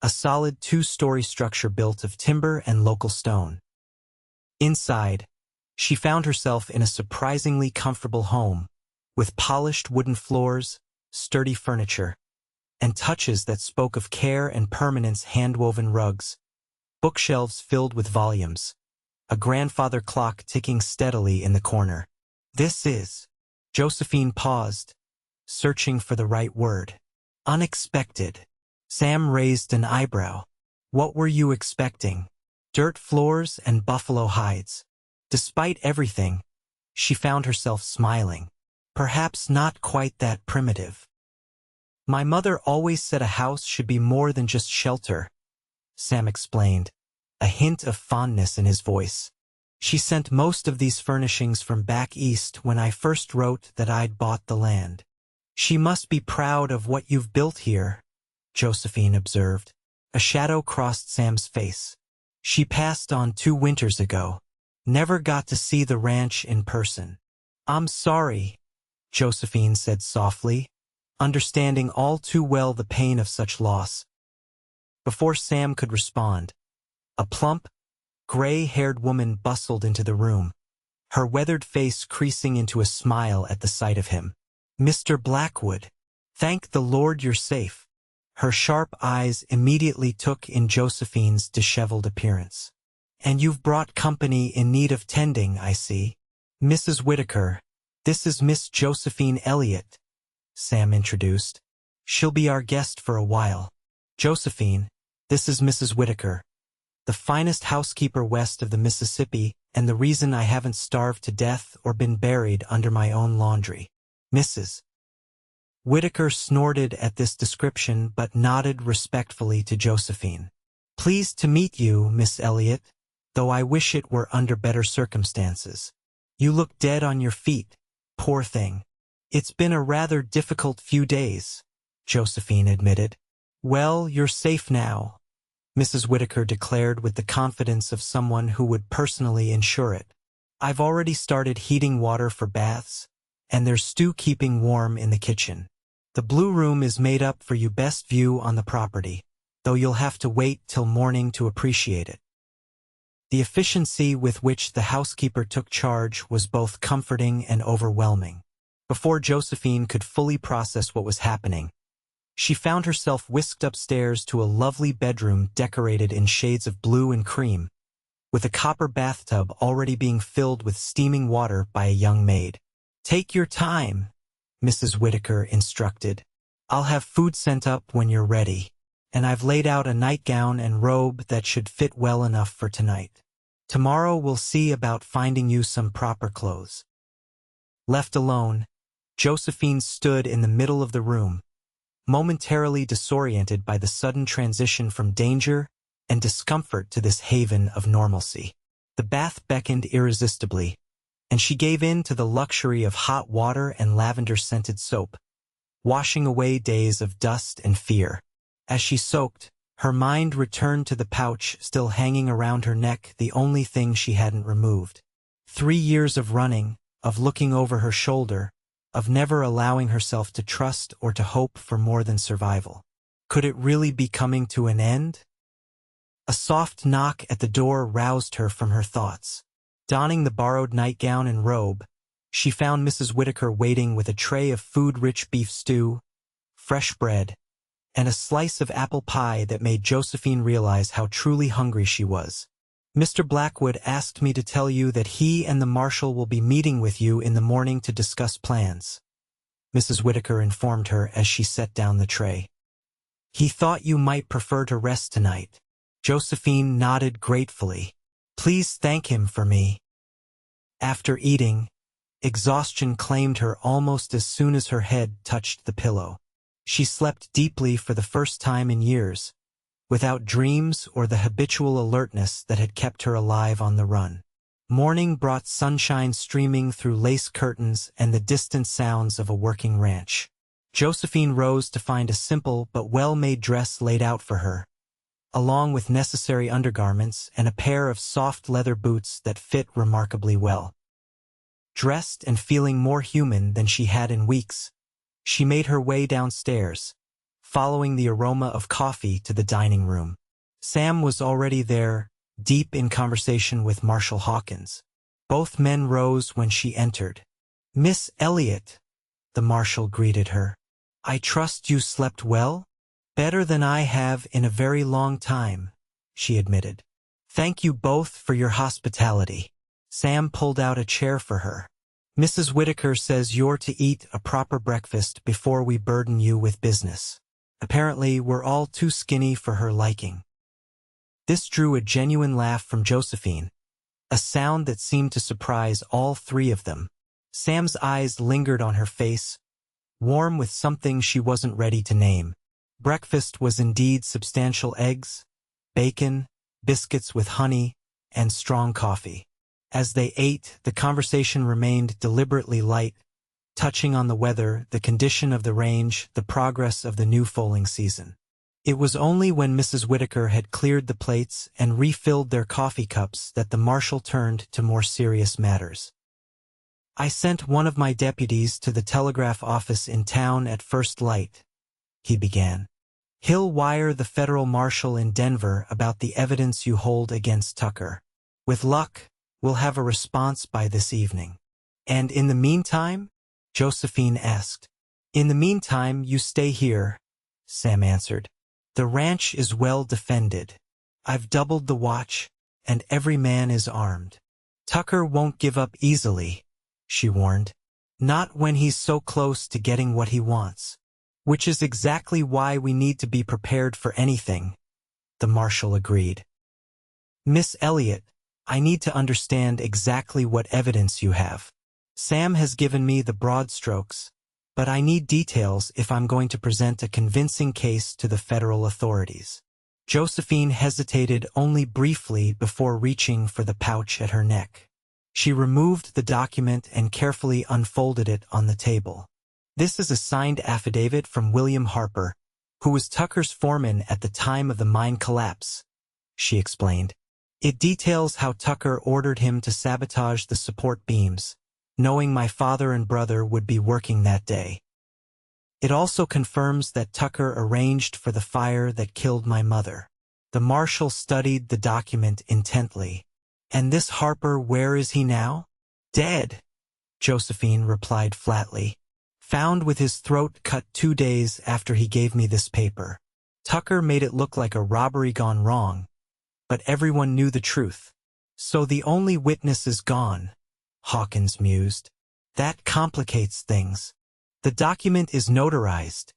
A: a solid two-story structure built of timber and local stone. Inside, she found herself in a surprisingly comfortable home, with polished wooden floors, sturdy furniture, and touches that spoke of care and permanence. Hand-woven rugs, bookshelves filled with volumes, a grandfather clock ticking steadily in the corner. This is... Josephine paused, searching for the right word. Unexpected. Sam raised an eyebrow. What were you expecting? Dirt floors and buffalo hides. Despite everything, she found herself smiling. Perhaps not quite that primitive. My mother always said a house should be more than just shelter, Sam explained, a hint of fondness in his voice. She sent most of these furnishings from back east when I first wrote that I'd bought the land. She must be proud of what you've built here, Josephine observed. A shadow crossed Sam's face. She passed on 2 winters ago. Never got to see the ranch in person. I'm sorry, Josephine said softly, understanding all too well the pain of such loss. Before Sam could respond, a plump, gray-haired woman bustled into the room, her weathered face creasing into a smile at the sight of him. Mr. Blackwood, thank the Lord you're safe. Her sharp eyes immediately took in Josephine's disheveled appearance. And you've brought company in need of tending, I see. Mrs. Whitaker, this is Miss Josephine Elliot, Sam introduced. She'll be our guest for a while. Josephine, this is Mrs. Whitaker, the finest housekeeper west of the Mississippi and the reason I haven't starved to death or been buried under my own laundry. Mrs. Whitaker snorted at this description but nodded respectfully to Josephine. Pleased to meet you, Miss Elliot, though I wish it were under better circumstances. You look dead on your feet, poor thing. It's been a rather difficult few days, Josephine admitted. Well, you're safe now, Mrs. Whitaker declared with the confidence of someone who would personally ensure it. I've already started heating water for baths, and there's stew keeping warm in the kitchen. The blue room is made up for you, best view on the property, though you'll have to wait till morning to appreciate it. The efficiency with which the housekeeper took charge was both comforting and overwhelming. Before Josephine could fully process what was happening, she found herself whisked upstairs to a lovely bedroom decorated in shades of blue and cream, with a copper bathtub already being filled with steaming water by a young maid. Take your time, Mrs. Whitaker instructed. I'll have food sent up when you're ready, and I've laid out a nightgown and robe that should fit well enough for tonight. Tomorrow we'll see about finding you some proper clothes. Left alone, Josephine stood in the middle of the room, momentarily disoriented by the sudden transition from danger and discomfort to this haven of normalcy. The bath beckoned irresistibly, and she gave in to the luxury of hot water and lavender-scented soap, washing away days of dust and fear. As she soaked, her mind returned to the pouch still hanging around her neck, the only thing she hadn't removed. 3 years of running, of looking over her shoulder, of never allowing herself to trust or to hope for more than survival. Could it really be coming to an end? A soft knock at the door roused her from her thoughts. Donning the borrowed nightgown and robe, she found Mrs. Whitaker waiting with a tray of food-rich beef stew, fresh bread, and a slice of apple pie that made Josephine realize how truly hungry she was. Mr. Blackwood asked me to tell you that he and the marshal will be meeting with you in the morning to discuss plans, Mrs. Whitaker informed her as she set down the tray. He thought you might prefer to rest tonight. Josephine nodded gratefully. Please thank him for me. After eating, exhaustion claimed her almost as soon as her head touched the pillow. She slept deeply for the first time in years, without dreams or the habitual alertness that had kept her alive on the run. Morning brought sunshine streaming through lace curtains and the distant sounds of a working ranch. Josephine rose to find a simple but well-made dress laid out for her, along with necessary undergarments and a pair of soft leather boots that fit remarkably well. Dressed and feeling more human than she had in weeks, she made her way downstairs, following the aroma of coffee to the dining room. Sam was already there, deep in conversation with Marshal Hawkins. Both men rose when she entered. "Miss Elliot," the marshal greeted her. "I trust you slept well?" "Better than I have in a very long time," she admitted. "Thank you both for your hospitality." Sam pulled out a chair for her. "Mrs. Whitaker says you're to eat a proper breakfast before we burden you with business. Apparently, we're all too skinny for her liking." This drew a genuine laugh from Josephine, a sound that seemed to surprise all three of them. Sam's eyes lingered on her face, warm with something she wasn't ready to name. Breakfast was indeed substantial: eggs, bacon, biscuits with honey, and strong coffee. As they ate, the conversation remained deliberately light, touching on the weather, the condition of the range, the progress of the new foaling season. It was only when Mrs. Whitaker had cleared the plates and refilled their coffee cups that the marshal turned to more serious matters. "I sent one of my deputies to the telegraph office in town at first light," he began. "He'll wire the federal marshal in Denver about the evidence you hold against Tucker. With luck, we'll have a response by this evening." "And in the meantime?" Josephine asked. "In the meantime, you stay here," Sam answered. "The ranch is well defended. I've doubled the watch, and every man is armed." "Tucker won't give up easily," she warned. "Not when he's so close to getting what he wants." "Which is exactly why we need to be prepared for anything," the marshal agreed. "Miss Elliot, I need to understand exactly what evidence you have. Sam has given me the broad strokes, but I need details if I'm going to present a convincing case to the federal authorities." Josephine hesitated only briefly before reaching for the pouch at her neck. She removed the document and carefully unfolded it on the table. "This is a signed affidavit from William Harper, who was Tucker's foreman at the time of the mine collapse," she explained. "It details how Tucker ordered him to sabotage the support beams, knowing my father and brother would be working that day. It also confirms that Tucker arranged for the fire that killed my mother." The marshal studied the document intently. "And this Harper, where is he now?" "Dead," Josephine replied flatly. "Found with his throat cut 2 days after he gave me this paper. Tucker made it look like a robbery gone wrong, but everyone knew the truth. So the only witness is gone," Hawkins mused. "That complicates things." "The document is notarized,"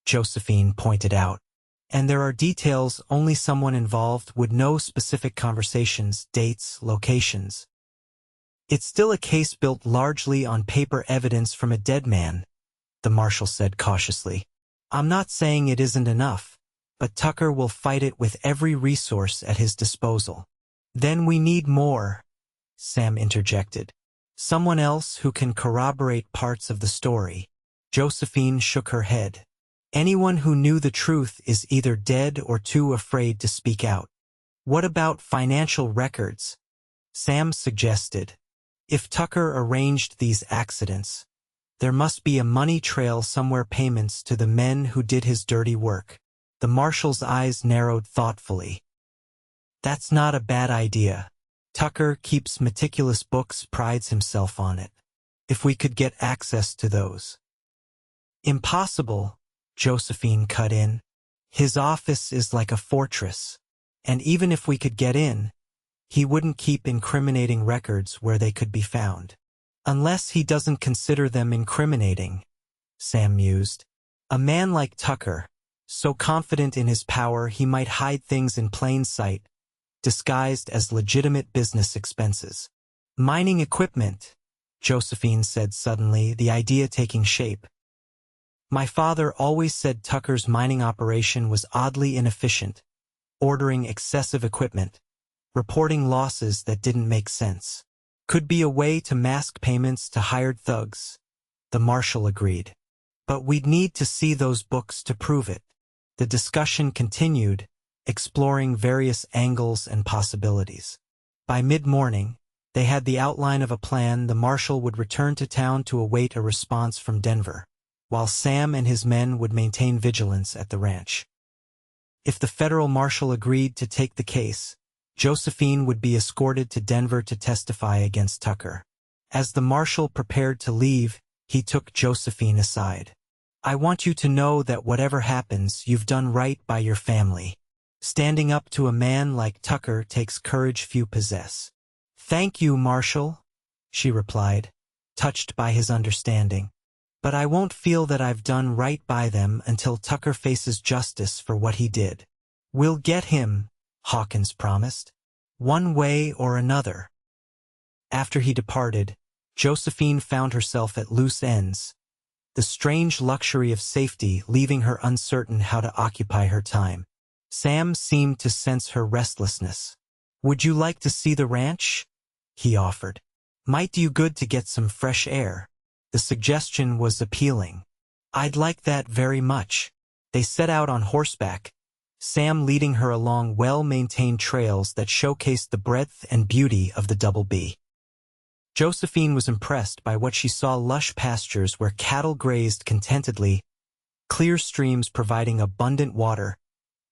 A: Josephine pointed out, "and there are details only someone involved would know: specific conversations, dates, locations. It's still a case built largely on paper evidence from a dead man," the marshal said cautiously. "I'm not saying it isn't enough, but Tucker will fight it with every resource at his disposal." "Then we need more," Sam interjected. "Someone else who can corroborate parts of the story." Josephine shook her head. "Anyone who knew the truth is either dead or too afraid to speak out." "What about financial records?" Sam suggested. "If Tucker arranged these accidents, there must be a money trail somewhere, payments to the men who did his dirty work." The marshal's eyes narrowed thoughtfully. "That's not a bad idea. Tucker keeps meticulous books, prides himself on it. If we could get access to those." "Impossible," Josephine cut in. "His office is like a fortress, and even if we could get in, He wouldn't keep incriminating records where they could be found. Unless he doesn't consider them incriminating, Sam mused. A man like Tucker, so confident in his power he might hide things in plain sight, disguised as legitimate business expenses. Mining equipment, Josephine said suddenly, the idea taking shape. My father always said Tucker's mining operation was oddly inefficient, ordering excessive equipment, reporting losses that didn't make sense. Could be a way to mask payments to hired thugs, the marshal agreed. But we'd need to see those books to prove it. The discussion continued, exploring various angles and possibilities. By mid-morning, they had the outline of a plan. The marshal would return to town to await a response from Denver, while Sam and his men would maintain vigilance at the ranch. If the federal marshal agreed to take the case, Josephine would be escorted to Denver to testify against Tucker. As the marshal prepared to leave, he took Josephine aside. I want you to know that whatever happens, you've done right by your family. Standing up to a man like Tucker takes courage few possess. Thank you, Marshal, she replied, touched by his understanding. But I won't feel that I've done right by them until Tucker faces justice for what he did. We'll get him, Hawkins promised, one way or another. After he departed, Josephine found herself at loose ends, the strange luxury of safety leaving her uncertain how to occupy her time. Sam seemed to sense her restlessness. Would you like to see the ranch? He offered. Might do you good to get some fresh air. The suggestion was appealing. I'd like that very much. They set out on horseback, Sam leading her along well-maintained trails that showcased the breadth and beauty of the Double B. Josephine was impressed by what she saw: lush pastures where cattle grazed contentedly, clear streams providing abundant water,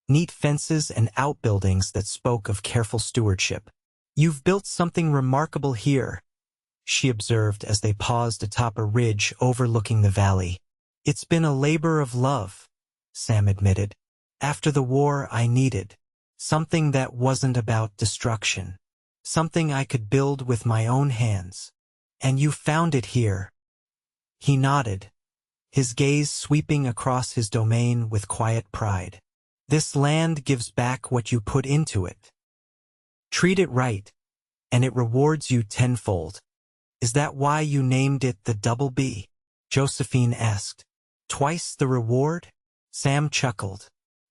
A: neat fences and outbuildings that spoke of careful stewardship. You've built something remarkable here, she observed as they paused atop a ridge overlooking the valley. It's been a labor of love, Sam admitted. After the war I needed something that wasn't about destruction. Something I could build with my own hands. And you found it here. He nodded, his gaze sweeping across his domain with quiet pride. This land gives back what you put into it. Treat it right, and it rewards you tenfold. Is that why you named it the Double B? Josephine asked. Twice the reward? Sam chuckled.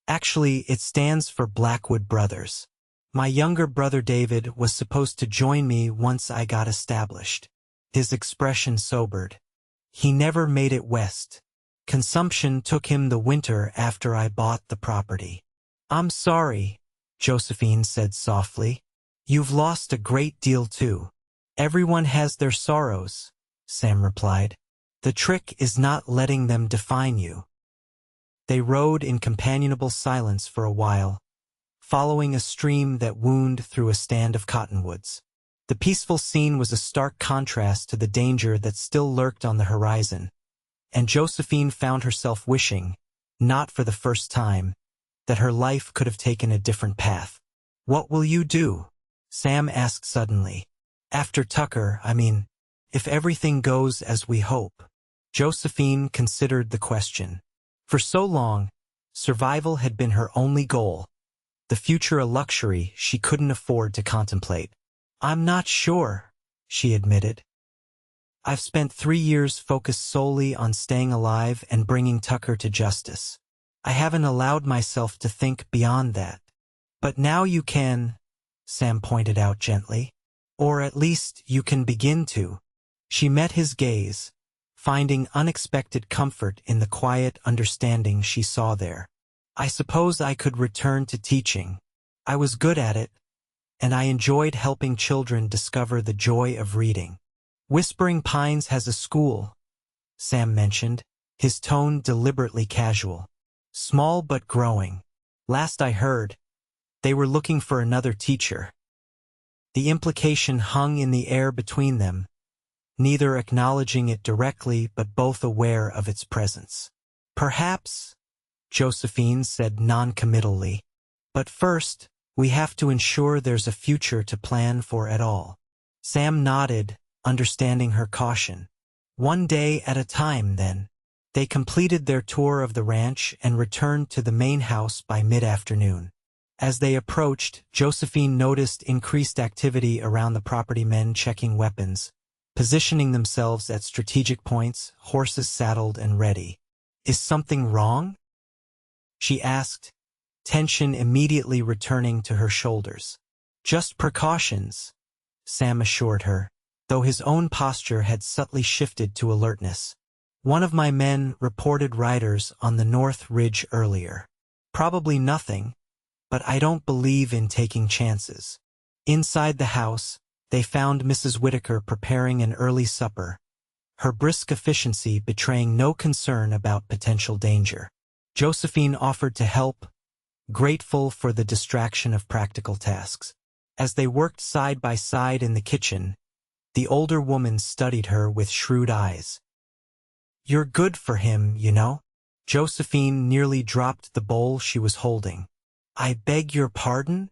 A: Actually, it stands for Blackwood Brothers. My younger brother David was supposed to join me once I got established. His expression sobered. He never made it west. Consumption took him the winter after I bought the property. I'm sorry, Josephine said softly. You've lost a great deal too. Everyone has their sorrows, Sam replied. The trick is not letting them define you. They rode in companionable silence for a while, following a stream that wound through a stand of cottonwoods. The peaceful scene was a stark contrast to the danger that still lurked on the horizon, and Josephine found herself wishing, not for the first time, that her life could have taken a different path. What will you do? Sam asked suddenly. After Tucker, if everything goes as we hope. Josephine considered the question. For so long, survival had been her only goal, the future a luxury she couldn't afford to contemplate. I'm not sure, she admitted. I've spent 3 years focused solely on staying alive and bringing Tucker to justice. I haven't allowed myself to think beyond that. But now you can, Sam pointed out gently. Or at least you can begin to. She met his gaze, finding unexpected comfort in the quiet understanding she saw there. I suppose I could return to teaching. I was good at it, and I enjoyed helping children discover the joy of reading. Whispering Pines has a school, Sam mentioned, his tone deliberately casual. Small but growing. Last I heard, they were looking for another teacher. The implication hung in the air between them, neither acknowledging it directly but both aware of its presence. Perhaps, Josephine said non-committally. But first, We have to ensure there's a future to plan for at all. Sam nodded, understanding her caution. One day at a time, then. They completed their tour of the ranch and returned to the main house by mid-afternoon. As they approached, Josephine noticed increased activity around the property, men checking weapons, positioning themselves at strategic points, horses saddled and ready. "Is something wrong?" she asked, tension immediately returning to her shoulders. "Just precautions," Sam assured her, though his own posture had subtly shifted to alertness. "One of my men reported riders on the North Ridge earlier. Probably nothing, but I don't believe in taking chances." Inside the house, they found Mrs. Whitaker preparing an early supper, her brisk efficiency betraying no concern about potential danger. Josephine offered to help, grateful for the distraction of practical tasks. As they worked side by side in the kitchen, the older woman studied her with shrewd eyes. "You're good for him, you know." Josephine nearly dropped the bowl she was holding. "I beg your pardon,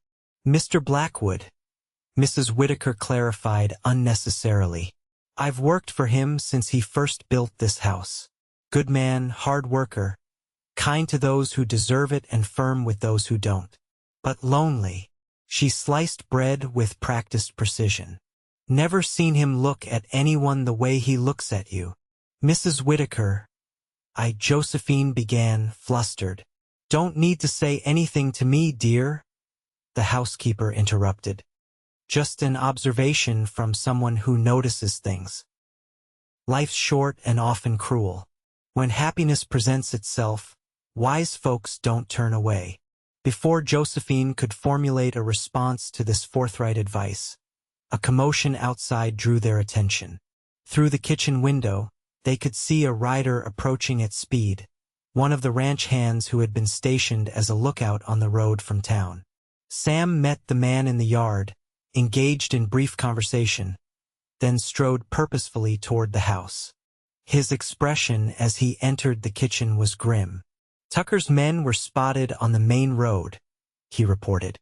A: Mr. Blackwood," Mrs. Whitaker clarified unnecessarily. "I've worked for him since he first built this house. Good man, hard worker, kind to those who deserve it and firm with those who don't. But lonely." She sliced bread with practiced precision. "Never seen him look at anyone the way he looks at you." "Mrs. Whitaker," Josephine began, flustered. "Don't need to say anything to me, dear," the housekeeper interrupted. "Just an observation from someone who notices things. Life's short and often cruel. When happiness presents itself, wise folks don't turn away." Before Josephine could formulate a response to this forthright advice, a commotion outside drew their attention. Through the kitchen window, they could see a rider approaching at speed, one of the ranch hands who had been stationed as a lookout on the road from town. Sam met the man in the yard, engaged in brief conversation, then strode purposefully toward the house. His expression as he entered the kitchen was grim. "Tucker's men were spotted on the main road," he reported.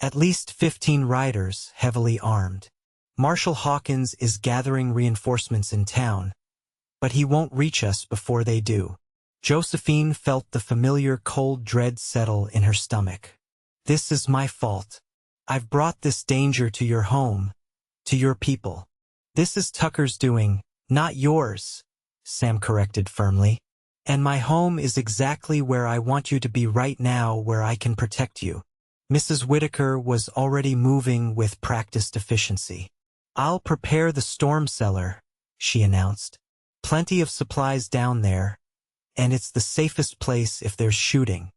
A: "At least 15 riders, heavily armed. Marshal Hawkins is gathering reinforcements in town, but he won't reach us before they do." Josephine felt the familiar cold dread settle in her stomach. "This is my fault. I've brought this danger to your home, to your people." "This is Tucker's doing, not yours," Sam corrected firmly. "And my home is exactly where I want you to be right now, where I can protect you." Mrs. Whitaker was already moving with practiced efficiency. "I'll prepare the storm cellar," she announced. "Plenty of supplies down there, and it's the safest place if there's shooting."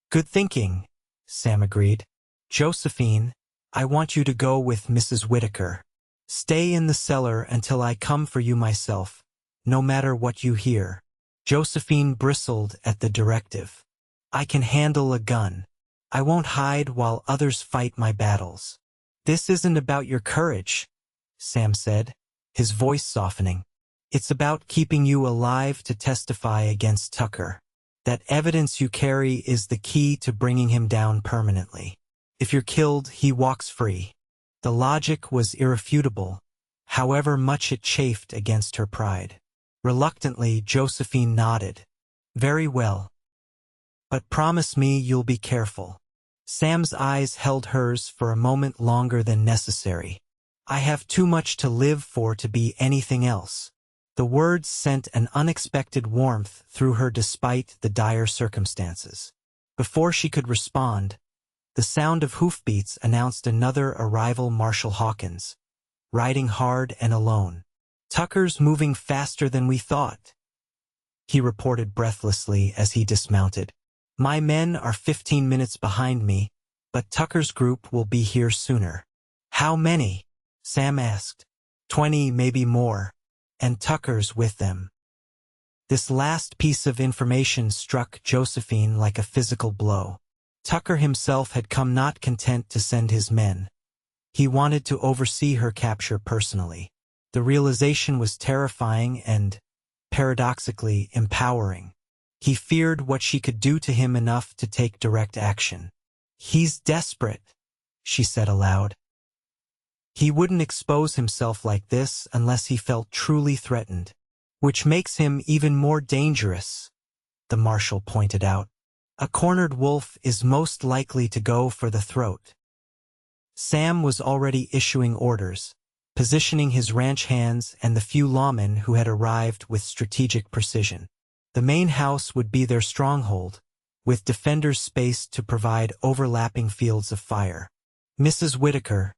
A: "Good thinking," Sam agreed. "Josephine, I want you to go with Mrs. Whitaker. Stay in the cellar until I come for you myself, no matter what you hear." Josephine bristled at the directive. "I can handle a gun. I won't hide while others fight my battles." "This isn't about your courage," Sam said, his voice softening. "It's about keeping you alive to testify against Tucker. That evidence you carry is the key to bringing him down permanently. If you're killed, he walks free." The logic was irrefutable, however much it chafed against her pride. Reluctantly, Josephine nodded. "Very well. But promise me you'll be careful." Sam's eyes held hers for a moment longer than necessary. "I have too much to live for to be anything else." The words sent an unexpected warmth through her despite the dire circumstances. Before she could respond, the sound of hoofbeats announced another arrival, Marshal Hawkins, riding hard and alone. "Tucker's moving faster than we thought," he reported breathlessly as he dismounted. "My men are 15 minutes behind me, but Tucker's group will be here sooner." "How many?" Sam asked. 20, maybe more, and Tucker's with them." This last piece of information struck Josephine like a physical blow. Tucker himself had come not content to send his men. He wanted to oversee her capture personally. The realization was terrifying and, paradoxically, empowering. He feared what she could do to him enough to take direct action. "He's desperate," she said aloud. "He wouldn't expose himself like this unless he felt truly threatened. Which makes him even more dangerous," the marshal pointed out. "A cornered wolf is most likely to go for the throat." Sam was already issuing orders, positioning his ranch hands and the few lawmen who had arrived with strategic precision. The main house would be their stronghold, with defenders spaced to provide overlapping fields of fire. "Mrs. Whitaker,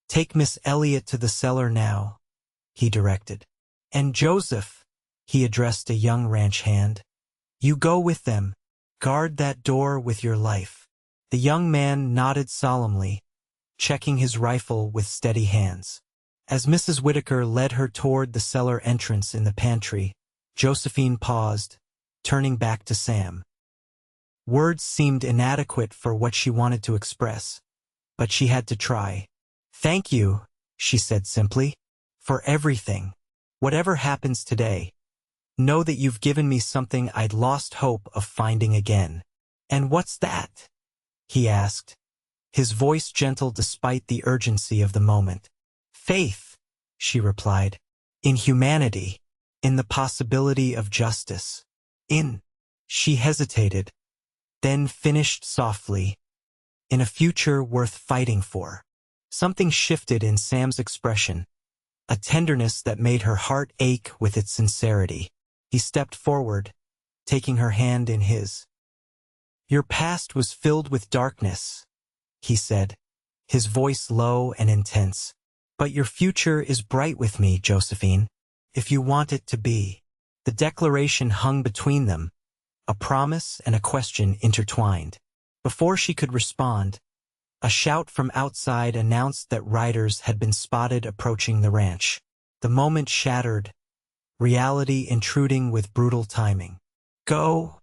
A: take Miss Elliot to the cellar now," he directed. "And Joseph," he addressed a young ranch hand, "you go with them. Guard that door with your life." The young man nodded solemnly, checking his rifle with steady hands. As Mrs. Whitaker led her toward the cellar entrance in the pantry, Josephine paused, turning back to Sam. Words seemed inadequate for what she wanted to express, but she had to try. "Thank you," she said simply, "for everything. Whatever happens today, know that you've given me something I'd lost hope of finding again." "And what's that?" he asked, his voice gentle despite the urgency of the moment. "Faith," she replied, "in humanity, in the possibility of justice, in—" She hesitated, then finished softly, "in a future worth fighting for." Something shifted in Sam's expression, a tenderness that made her heart ache with its sincerity. He stepped forward, taking her hand in his. "Your past was filled with darkness," he said, his voice low and intense. "But your future is bright with me, Josephine, if you want it to be." The declaration hung between them, a promise and a question intertwined. Before she could respond, a shout from outside announced that riders had been spotted approaching the ranch. The moment shattered, reality intruding with brutal timing. "Go,"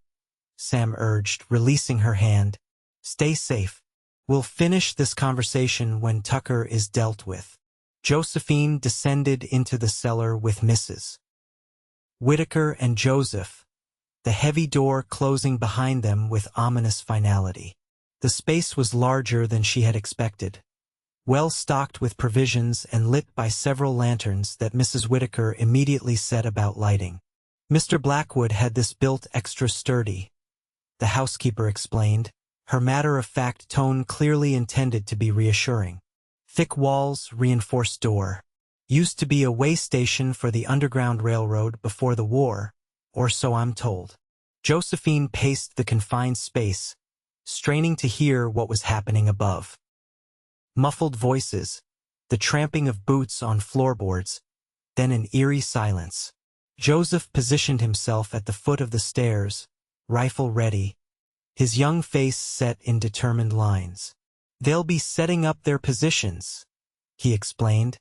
A: Sam urged, releasing her hand. "Stay safe. We'll finish this conversation when Tucker is dealt with." Josephine descended into the cellar with Mrs. Whitaker and Joseph, the heavy door closing behind them with ominous finality. The space was larger than she had expected, well stocked with provisions and lit by several lanterns that Mrs. Whitaker immediately set about lighting. "Mr. Blackwood had this built extra sturdy," the housekeeper explained, her matter-of-fact tone clearly intended to be reassuring. "Thick walls, reinforced door. Used to be a way station for the Underground Railroad before the war, or so I'm told." Josephine paced the confined space, straining to hear what was happening above. Muffled voices, the tramping of boots on floorboards, then an eerie silence. Joseph positioned himself at the foot of the stairs, rifle ready, his young face set in determined lines. "They'll be setting up their positions," he explained,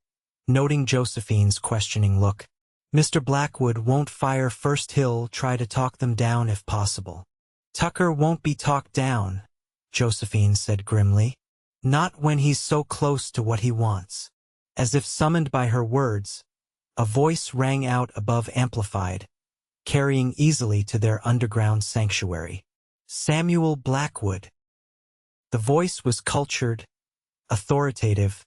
A: noting Josephine's questioning look. "Mr. Blackwood won't fire first. He'll try to talk them down if possible." "Tucker won't be talked down," Josephine said grimly. "Not when he's so close to what he wants." As if summoned by her words, a voice rang out above amplified, carrying easily to their underground sanctuary. "Samuel Blackwood." The voice was cultured, authoritative,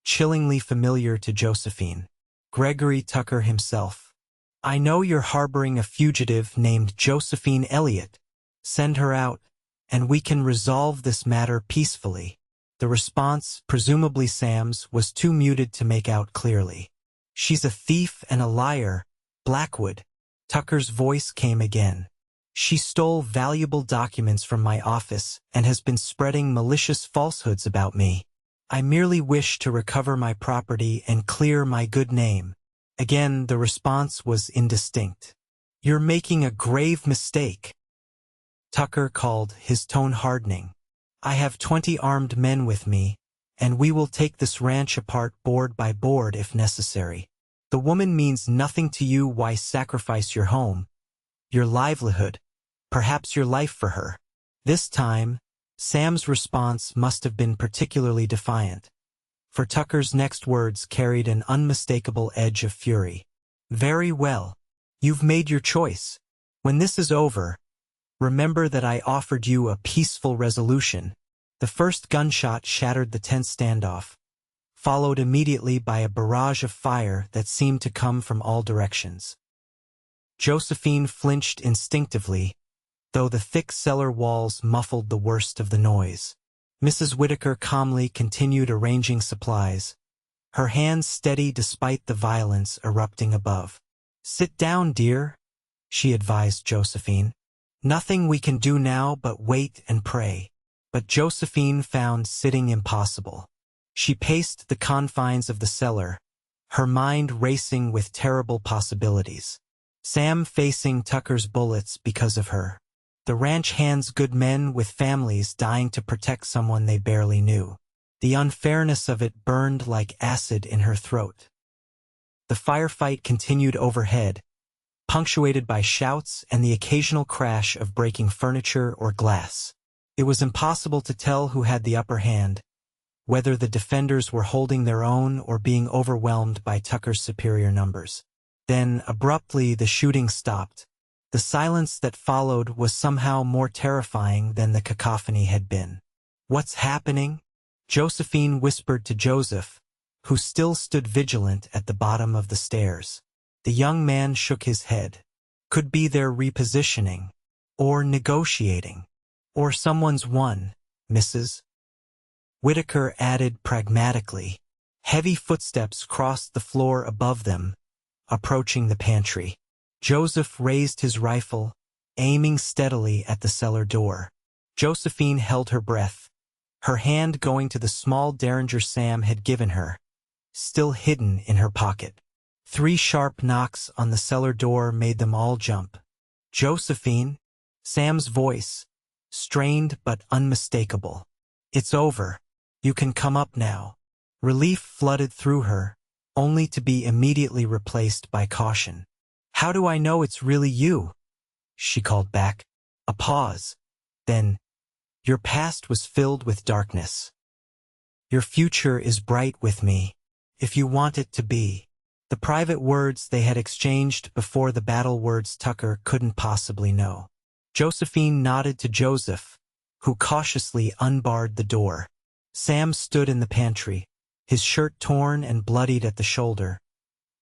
A: chillingly familiar to Josephine. Gregory Tucker himself. "I know you're harboring a fugitive named Josephine Elliot. Send her out, and we can resolve this matter peacefully." The response, presumably Sam's, was too muted to make out clearly. "She's a thief and a liar, Blackwood." Tucker's voice came again. "She stole valuable documents from my office and has been spreading malicious falsehoods about me. I merely wish to recover my property and clear my good name." Again, the response was indistinct. "You're making a grave mistake," Tucker called, his tone hardening. "I have 20 armed men with me, and we will take this ranch apart board by board if necessary. The woman means nothing to you. Why sacrifice your home, your livelihood, perhaps your life for her?" This time, Sam's response must have been particularly defiant, for Tucker's next words carried an unmistakable edge of fury. "Very well. You've made your choice. When this is over, remember that I offered you a peaceful resolution, The first gunshot shattered the tense standoff, followed immediately by a barrage of fire that seemed to come from all directions. Josephine flinched instinctively, though the thick cellar walls muffled the worst of the noise. Mrs. Whitaker calmly continued arranging supplies, her hands steady despite the violence erupting above. "Sit down, dear," she advised Josephine. "Nothing we can do now but wait and pray." But Josephine found sitting impossible. She paced the confines of the cellar, her mind racing with terrible possibilities. Sam facing Tucker's bullets because of her. The ranch hands good men with families dying to protect someone they barely knew. The unfairness of it burned like acid in her throat. The firefight continued overhead, punctuated by shouts and the occasional crash of breaking furniture or glass. It was impossible to tell who had the upper hand, whether the defenders were holding their own or being overwhelmed by Tucker's superior numbers. Then, abruptly, the shooting stopped. The silence that followed was somehow more terrifying than the cacophony had been. "What's happening?" Josephine whispered to Joseph, who still stood vigilant at the bottom of the stairs. The young man shook his head. Could be they're repositioning, or negotiating, or someone's won, Mrs. Whitaker added pragmatically. Heavy footsteps crossed the floor above them, approaching the pantry. Joseph raised his rifle, aiming steadily at the cellar door. Josephine held her breath, her hand going to the small derringer Sam had given her, still hidden in her pocket. 3 sharp knocks on the cellar door made them all jump. "Josephine," Sam's voice, strained but unmistakable. "It's over. You can come up now." Relief flooded through her, only to be immediately replaced by caution. "How do I know it's really you?" she called back. A pause. Then, "Your past was filled with darkness. Your future is bright with me, if you want it to be." The private words they had exchanged before the battle words Tucker couldn't possibly know. Josephine nodded to Joseph, who cautiously unbarred the door. Sam stood in the pantry, his shirt torn and bloodied at the shoulder,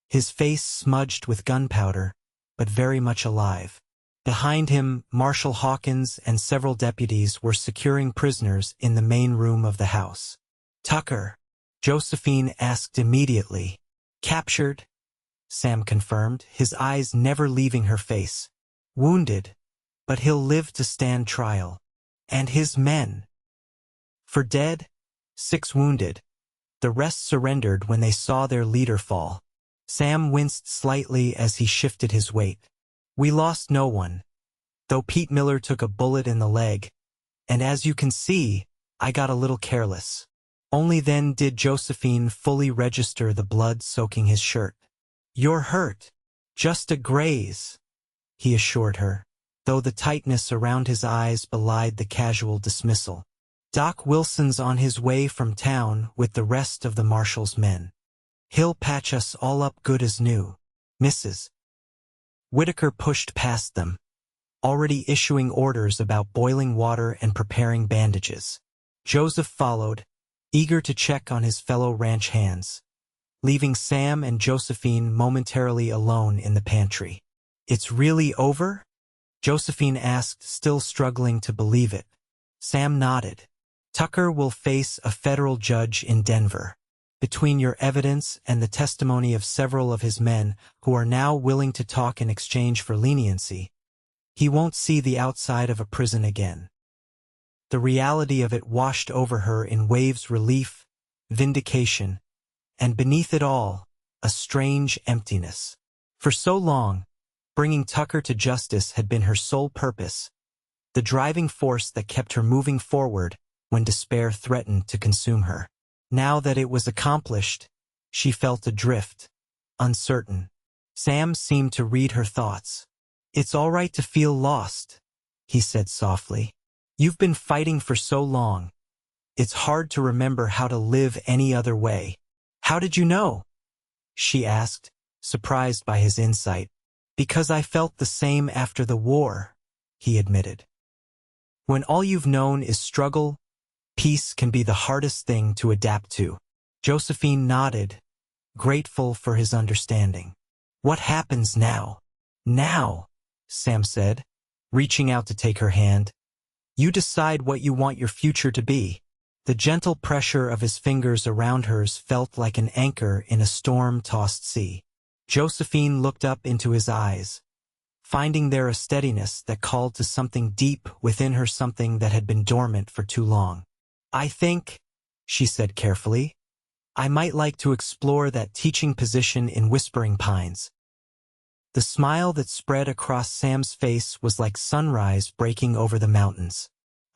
A: his face smudged with gunpowder, but very much alive. Behind him, Marshal Hawkins and several deputies were securing prisoners in the main room of the house. "Tucker?" Josephine asked immediately. "Captured," Sam confirmed, his eyes never leaving her face. "Wounded, but he'll live to stand trial. And his men?" "For dead, 6 wounded. The rest surrendered when they saw their leader fall." Sam winced slightly as he shifted his weight. "We lost no one, though Pete Miller took a bullet in the leg, and as you can see, I got a little careless." Only then did Josephine fully register the blood soaking his shirt. "You're hurt. Just a graze," he assured her, though the tightness around his eyes belied the casual dismissal. "Doc Wilson's on his way from town with the rest of the marshal's men. He'll patch us all up good as new." Mrs. Whitaker pushed past them, already issuing orders about boiling water and preparing bandages. Joseph followed, eager to check on his fellow ranch hands, leaving Sam and Josephine momentarily alone in the pantry. "It's really over?" Josephine asked, still struggling to believe it. Sam nodded. "Tucker will face a federal judge in Denver. Between your evidence and the testimony of several of his men who are now willing to talk in exchange for leniency, he won't see the outside of a prison again." The reality of it washed over her in waves: relief, vindication, and beneath it all, a strange emptiness. For so long, bringing Tucker to justice had been her sole purpose, the driving force that kept her moving forward when despair threatened to consume her. Now that it was accomplished, she felt adrift, uncertain. Sam seemed to read her thoughts. "It's all right to feel lost," he said softly. "You've been fighting for so long. It's hard to remember how to live any other way." "How did you know?" she asked, surprised by his insight. "Because I felt the same after the war," he admitted. "When all you've known is struggle, Peace can be the hardest thing to adapt to. Josephine nodded, grateful for his understanding. What happens now? Now, Sam said, reaching out to take her hand. You decide what you want your future to be. The gentle pressure of his fingers around hers felt like an anchor in a storm-tossed sea. Josephine looked up into his eyes, finding there a steadiness that called to something deep within her, something that had been dormant for too long. I think, she said carefully, I might like to explore that teaching position in Whispering Pines. The smile that spread across Sam's face was like sunrise breaking over the mountains.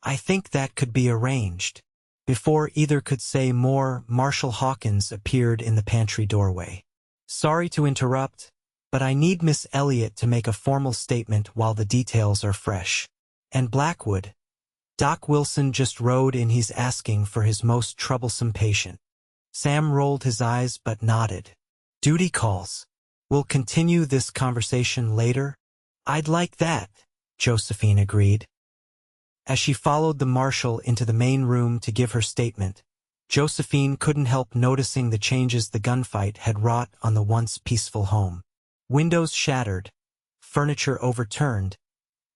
A: I think that could be arranged. Before either could say more, Marshall Hawkins appeared in the pantry doorway. Sorry to interrupt, but I need Miss Elliot to make a formal statement while the details are fresh. And Blackwood, Doc Wilson just rode in. He's asking for his most troublesome patient. Sam rolled his eyes but nodded. Duty calls. We'll continue this conversation later. I'd like that, Josephine agreed. As she followed the marshal into the main room to give her statement, Josephine couldn't help noticing the changes the gunfight had wrought on the once peaceful home. Windows shattered, furniture overturned,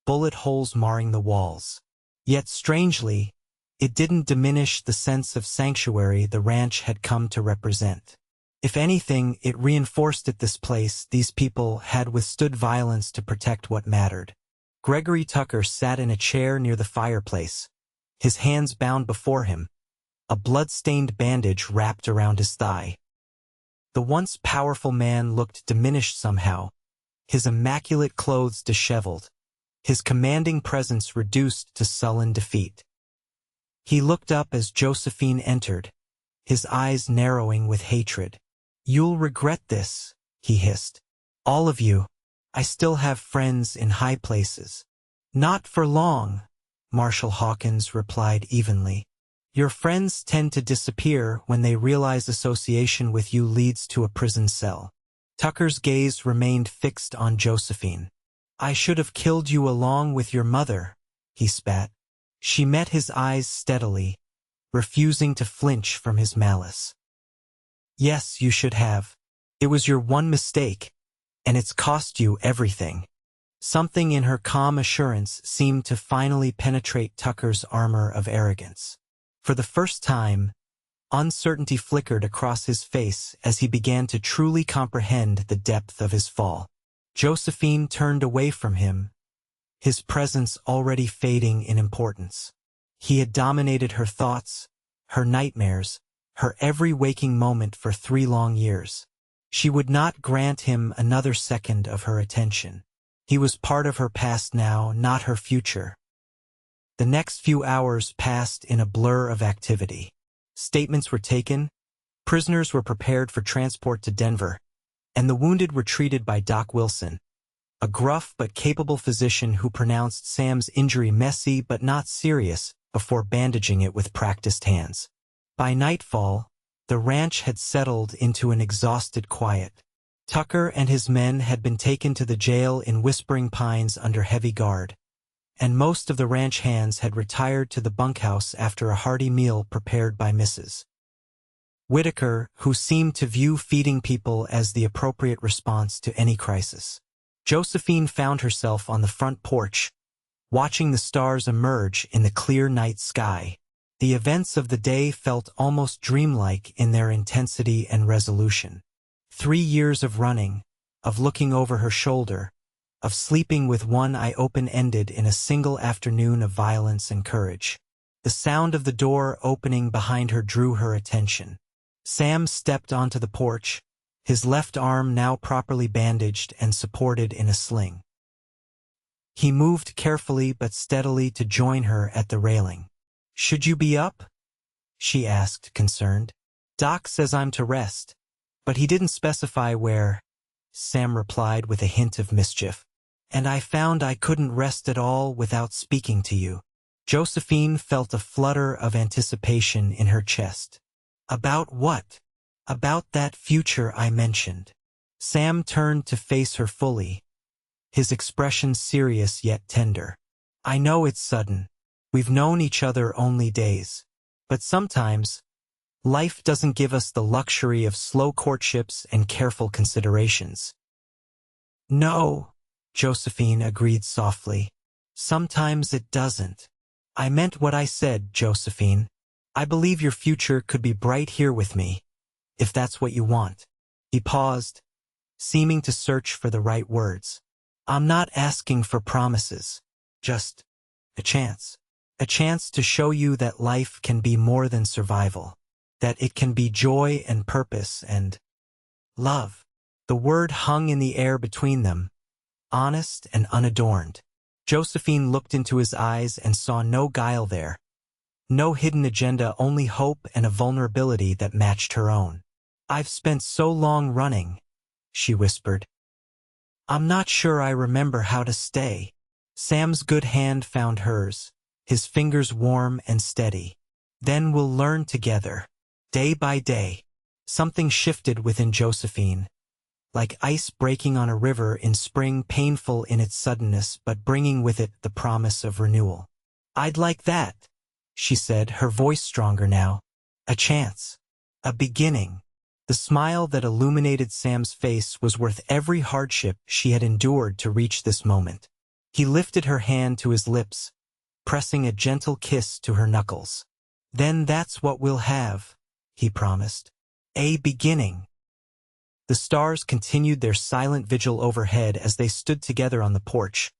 A: bullet holes marring the walls. Yet strangely, it didn't diminish the sense of sanctuary the ranch had come to represent. If anything, it reinforced it. This place, these people, had withstood violence to protect what mattered. Gregory Tucker sat in a chair near the fireplace, his hands bound before him, a blood-stained bandage wrapped around his thigh. The once powerful man looked diminished somehow, his immaculate clothes disheveled, his commanding presence reduced to sullen defeat. He looked up as Josephine entered, his eyes narrowing with hatred. You'll regret this, he hissed. All of you. I still have friends in high places. Not for long, Marshall Hawkins replied evenly. Your friends tend to disappear when they realize association with you leads to a prison cell. Tucker's gaze remained fixed on Josephine. I should have killed you along with your mother, he spat. She met his eyes steadily, refusing to flinch from his malice. Yes, you should have. It was your one mistake, and it's cost you everything. Something in her calm assurance seemed to finally penetrate Tucker's armor of arrogance. For the first time, uncertainty flickered across his face as he began to truly comprehend the depth of his fall. Josephine turned away from him, his presence already fading in importance. He had dominated her thoughts, her nightmares, her every waking moment for 3 long years. She would not grant him another second of her attention. He was part of her past now, not her future. The next few hours passed in a blur of activity. Statements were taken, prisoners were prepared for transport to Denver, and the wounded were treated by Doc Wilson, a gruff but capable physician who pronounced Sam's injury messy but not serious before bandaging it with practiced hands. By nightfall, the ranch had settled into an exhausted quiet. Tucker and his men had been taken to the jail in Whispering Pines under heavy guard, and most of the ranch hands had retired to the bunkhouse after a hearty meal prepared by Mrs. Whitaker, who seemed to view feeding people as the appropriate response to any crisis. Josephine found herself on the front porch, watching the stars emerge in the clear night sky. The events of the day felt almost dreamlike in their intensity and resolution. 3 years of running, of looking over her shoulder, of sleeping with one eye open ended in a single afternoon of violence and courage. The sound of the door opening behind her drew her attention. Sam stepped onto the porch, his left arm now properly bandaged and supported in a sling. He moved carefully but steadily to join her at the railing. Should you be up? She asked, concerned. Doc says I'm to rest, but he didn't specify where, Sam replied with a hint of mischief. And I found I couldn't rest at all without speaking to you. Josephine felt a flutter of anticipation in her chest. About what? About that future I mentioned. Sam turned to face her fully, his expression serious yet tender. I know it's sudden. We've known each other only days. But sometimes, life doesn't give us the luxury of slow courtships and careful considerations. No, Josephine agreed softly. Sometimes it doesn't. I meant what I said, Josephine. I believe your future could be bright here with me, if that's what you want. He paused, seeming to search for the right words. I'm not asking for promises, just a chance. A chance to show you that life can be more than survival, that it can be joy and purpose and love. The word hung in the air between them, honest and unadorned. Josephine looked into his eyes and saw no guile there. No hidden agenda, only hope and a vulnerability that matched her own. I've spent so long running, she whispered. I'm not sure I remember how to stay. Sam's good hand found hers, his fingers warm and steady. Then we'll learn together. Day by day, something shifted within Josephine, like ice breaking on a river in spring, painful in its suddenness but bringing with it the promise of renewal. I'd like that, she said, her voice stronger now. A chance. A beginning. The smile that illuminated Sam's face was worth every hardship she had endured to reach this moment. He lifted her hand to his lips, pressing a gentle kiss to her knuckles. Then that's what we'll have, he promised. A beginning. The stars continued their silent vigil overhead as they stood together on the porch,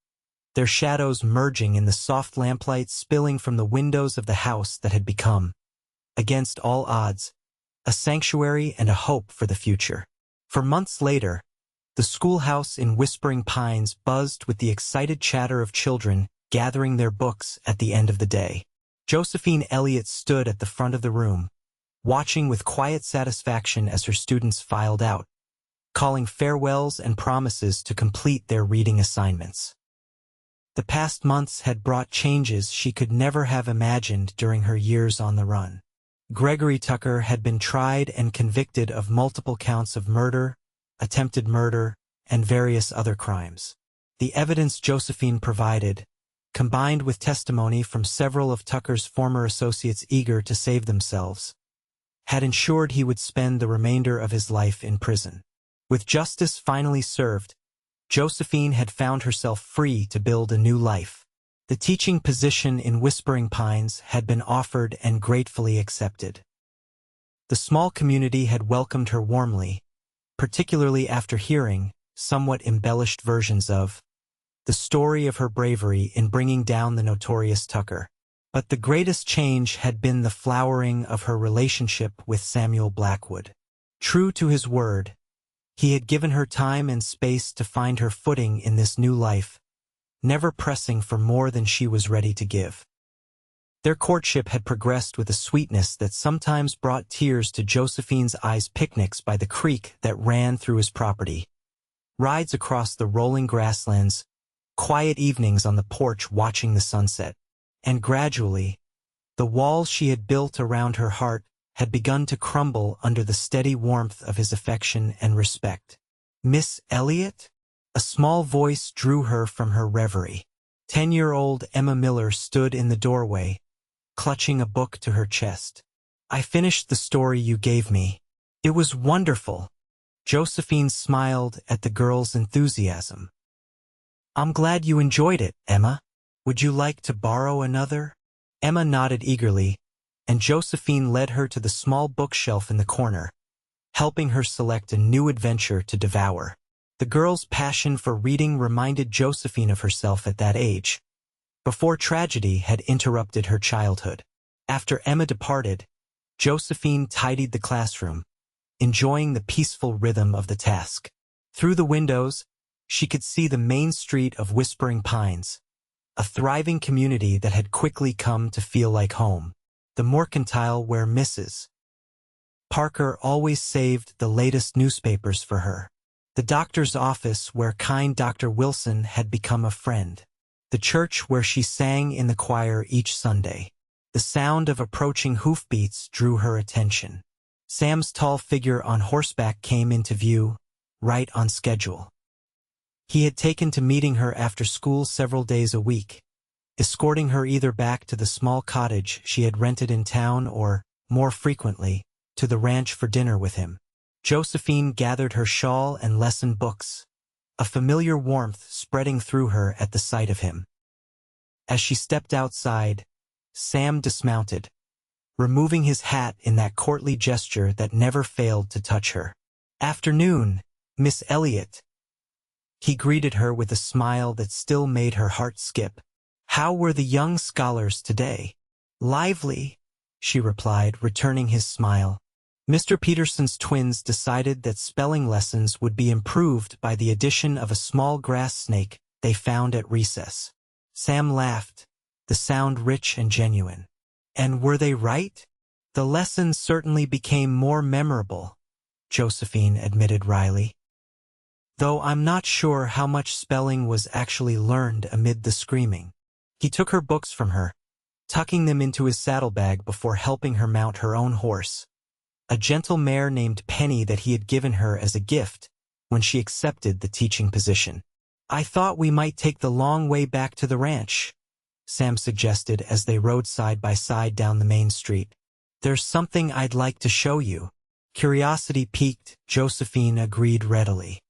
A: their shadows merging in the soft lamplight spilling from the windows of the house that had become, against all odds, a sanctuary and a hope for the future. For months later, the schoolhouse in Whispering Pines buzzed with the excited chatter of children gathering their books at the end of the day. Josephine Elliot stood at the front of the room, watching with quiet satisfaction as her students filed out, calling farewells and promises to complete their reading assignments. The past months had brought changes she could never have imagined during her years on the run. Gregory Tucker had been tried and convicted of multiple counts of murder, attempted murder, and various other crimes. The evidence Josephine provided, combined with testimony from several of Tucker's former associates eager to save themselves, had ensured he would spend the remainder of his life in prison. With justice finally served, Josephine had found herself free to build a new life. The teaching position in Whispering Pines had been offered and gratefully accepted. The small community had welcomed her warmly, particularly after hearing somewhat embellished versions of the story of her bravery in bringing down the notorious Tucker. But the greatest change had been the flowering of her relationship with Samuel Blackwood. True to his word, he had given her time and space to find her footing in this new life, never pressing for more than she was ready to give. Their courtship had progressed with a sweetness that sometimes brought tears to Josephine's eyes. Picnics by the creek that ran through his property, rides across the rolling grasslands, quiet evenings on the porch watching the sunset. And gradually, the walls she had built around her heart had begun to crumble under the steady warmth of his affection and respect. Miss Elliot? A small voice drew her from her reverie. 10-year-old Emma Miller stood in the doorway, clutching a book to her chest. I finished the story you gave me. It was wonderful. Josephine smiled at the girl's enthusiasm. I'm glad you enjoyed it, Emma. Would you like to borrow another? Emma nodded eagerly, and Josephine led her to the small bookshelf in the corner, helping her select a new adventure to devour. The girl's passion for reading reminded Josephine of herself at that age, before tragedy had interrupted her childhood. After Emma departed, Josephine tidied the classroom, enjoying the peaceful rhythm of the task. Through the windows, she could see the main street of Whispering Pines, a thriving community that had quickly come to feel like home. The mercantile where Mrs. Parker always saved the latest newspapers for her. The doctor's office where kind Dr. Wilson had become a friend. The church where she sang in the choir each Sunday. The sound of approaching hoofbeats drew her attention. Sam's tall figure on horseback came into view, right on schedule. He had taken to meeting her after school several days a week, escorting her either back to the small cottage she had rented in town or, more frequently, to the ranch for dinner with him. Josephine gathered her shawl and lesson books, a familiar warmth spreading through her at the sight of him. As she stepped outside, Sam dismounted, removing his hat in that courtly gesture that never failed to touch her. "Afternoon, Miss Elliot." He greeted her with a smile that still made her heart skip. "How were the young scholars today?" "Lively," she replied, returning his smile. Mr. Peterson's twins decided that spelling lessons would be improved by the addition of a small grass snake they found at recess. Sam laughed, the sound rich and genuine. "And were they right?" "The lessons certainly became more memorable," Josephine admitted wryly. "Though I'm not sure how much spelling was actually learned amid the screaming." He took her books from her, tucking them into his saddlebag before helping her mount her own horse, a gentle mare named Penny that he had given her as a gift when she accepted the teaching position. "I thought we might take the long way back to the ranch," Sam suggested as they rode side by side down the main street. "There's something I'd like to show you." Curiosity piqued, Josephine agreed readily.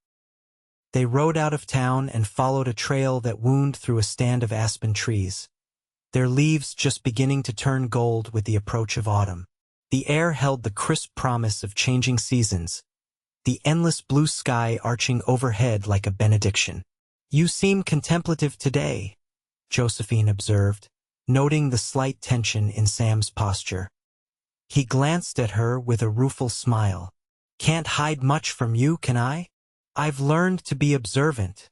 A: They rode out of town and followed a trail that wound through a stand of aspen trees, their leaves just beginning to turn gold with the approach of autumn. The air held the crisp promise of changing seasons, the endless blue sky arching overhead like a benediction. "You seem contemplative today," Josephine observed, noting the slight tension in Sam's posture. He glanced at her with a rueful smile. "Can't hide much from you, can I?" "I've learned to be observant,"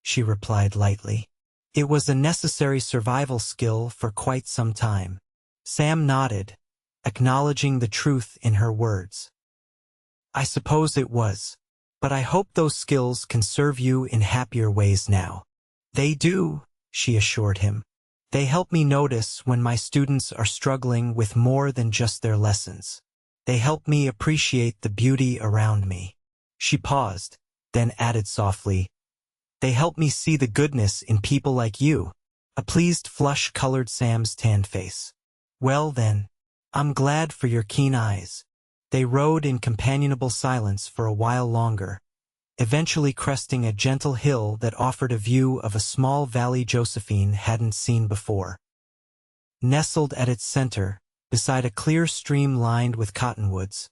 A: she replied lightly. "It was a necessary survival skill for quite some time." Sam nodded, acknowledging the truth in her words. "I suppose it was, but I hope those skills can serve you in happier ways now." "They do," she assured him. "They help me notice when my students are struggling with more than just their lessons. They help me appreciate the beauty around me." She paused, then added softly, "They help me see the goodness in people like you." A pleased flush colored Sam's tanned face. "Well then, I'm glad for your keen eyes." They rode in companionable silence for a while longer, eventually cresting a gentle hill that offered a view of a small valley Josephine hadn't seen before. Nestled at its center, beside a clear stream lined with cottonwoods,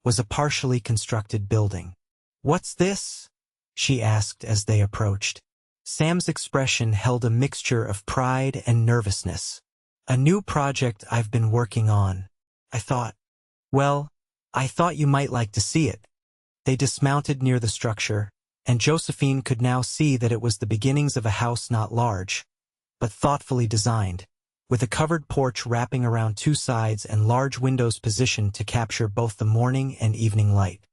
A: was a partially constructed building. "What's this?" she asked as they approached. Sam's expression held a mixture of pride and nervousness. "A new project I've been working on. I thought you might like to see it." They dismounted near the structure, and Josephine could now see that it was the beginnings of a house not large, but thoughtfully designed, with a covered porch wrapping around two sides and large windows positioned to capture both the morning and evening light.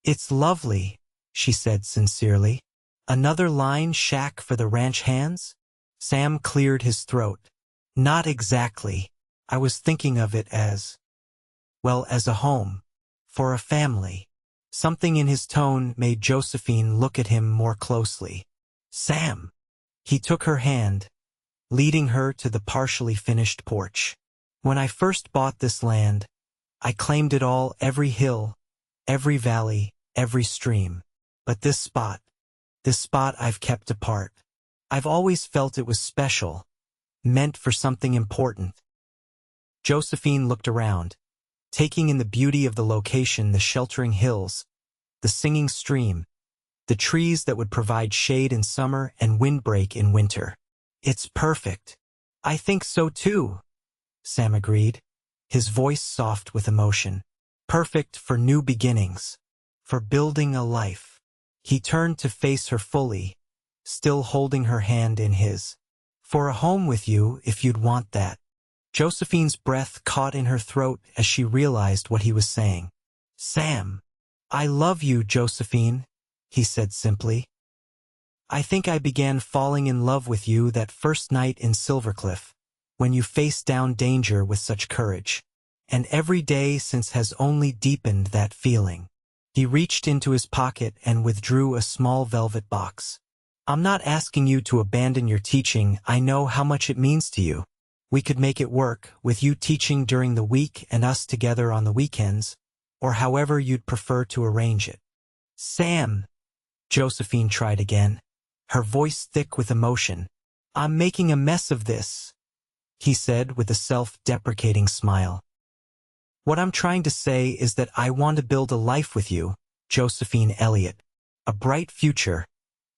A: "It's lovely," she said sincerely. "Another line shack for the ranch hands?" Sam cleared his throat. "Not exactly. I was thinking of it as a home, for a family." Something in his tone made Josephine look at him more closely. "Sam." He took her hand, leading her to the partially finished porch. "When I first bought this land, I claimed it all, every hill, every valley, every stream. But this spot I've kept apart. I've always felt it was special, meant for something important." Josephine looked around, taking in the beauty of the location, the sheltering hills, the singing stream, the trees that would provide shade in summer and windbreak in winter. "It's perfect." "I think so too," Sam agreed, his voice soft with emotion. "Perfect for new beginnings, for building a life." He turned to face her fully, still holding her hand in his. "For a home with you, if you'd want that." Josephine's breath caught in her throat as she realized what he was saying. "Sam." "I love you, Josephine," he said simply. "I think I began falling in love with you that first night in Silvercliff, when you faced down danger with such courage. And every day since has only deepened that feeling." He reached into his pocket and withdrew a small velvet box. I'm not asking you to abandon your teaching. I know how much it means to you. We could make it work, with you teaching during the week and us together on the weekends, or however you'd prefer to arrange it. Sam, Josephine tried again, her voice thick with emotion. I'm making a mess of this, he said with a self-deprecating smile. What I'm trying to say is that I want to build a life with you, Josephine Elliot, a bright future,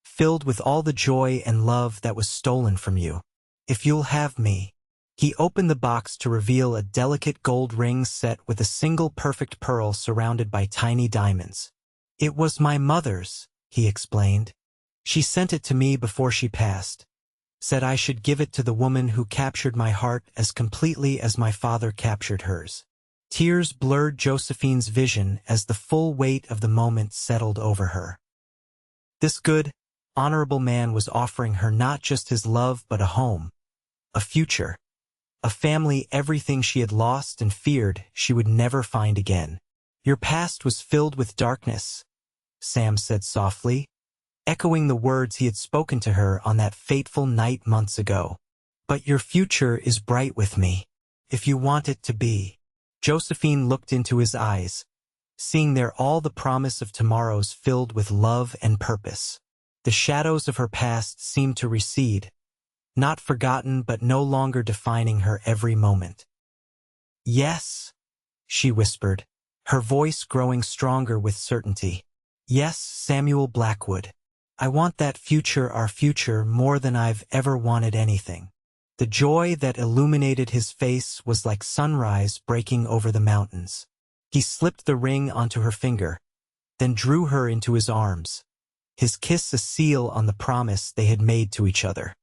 A: filled with all the joy and love that was stolen from you. If you'll have me. He opened the box to reveal a delicate gold ring set with a single perfect pearl surrounded by tiny diamonds. It was my mother's, he explained. She sent it to me before she passed. Said I should give it to the woman who captured my heart as completely as my father captured hers. Tears blurred Josephine's vision as the full weight of the moment settled over her. This good, honorable man was offering her not just his love but a home, a future, a family, everything she had lost and feared she would never find again. Your past was filled with darkness, Sam said softly, echoing the words he had spoken to her on that fateful night months ago. But your future is bright with me, if you want it to be. Josephine looked into his eyes, seeing there all the promise of tomorrows filled with love and purpose. The shadows of her past seemed to recede, not forgotten but no longer defining her every moment. Yes, she whispered, her voice growing stronger with certainty. Yes, Samuel Blackwood. I want that future, our future, more than I've ever wanted anything. The joy that illuminated his face was like sunrise breaking over the mountains. He slipped the ring onto her finger, then drew her into his arms, his kiss a seal on the promise they had made to each other.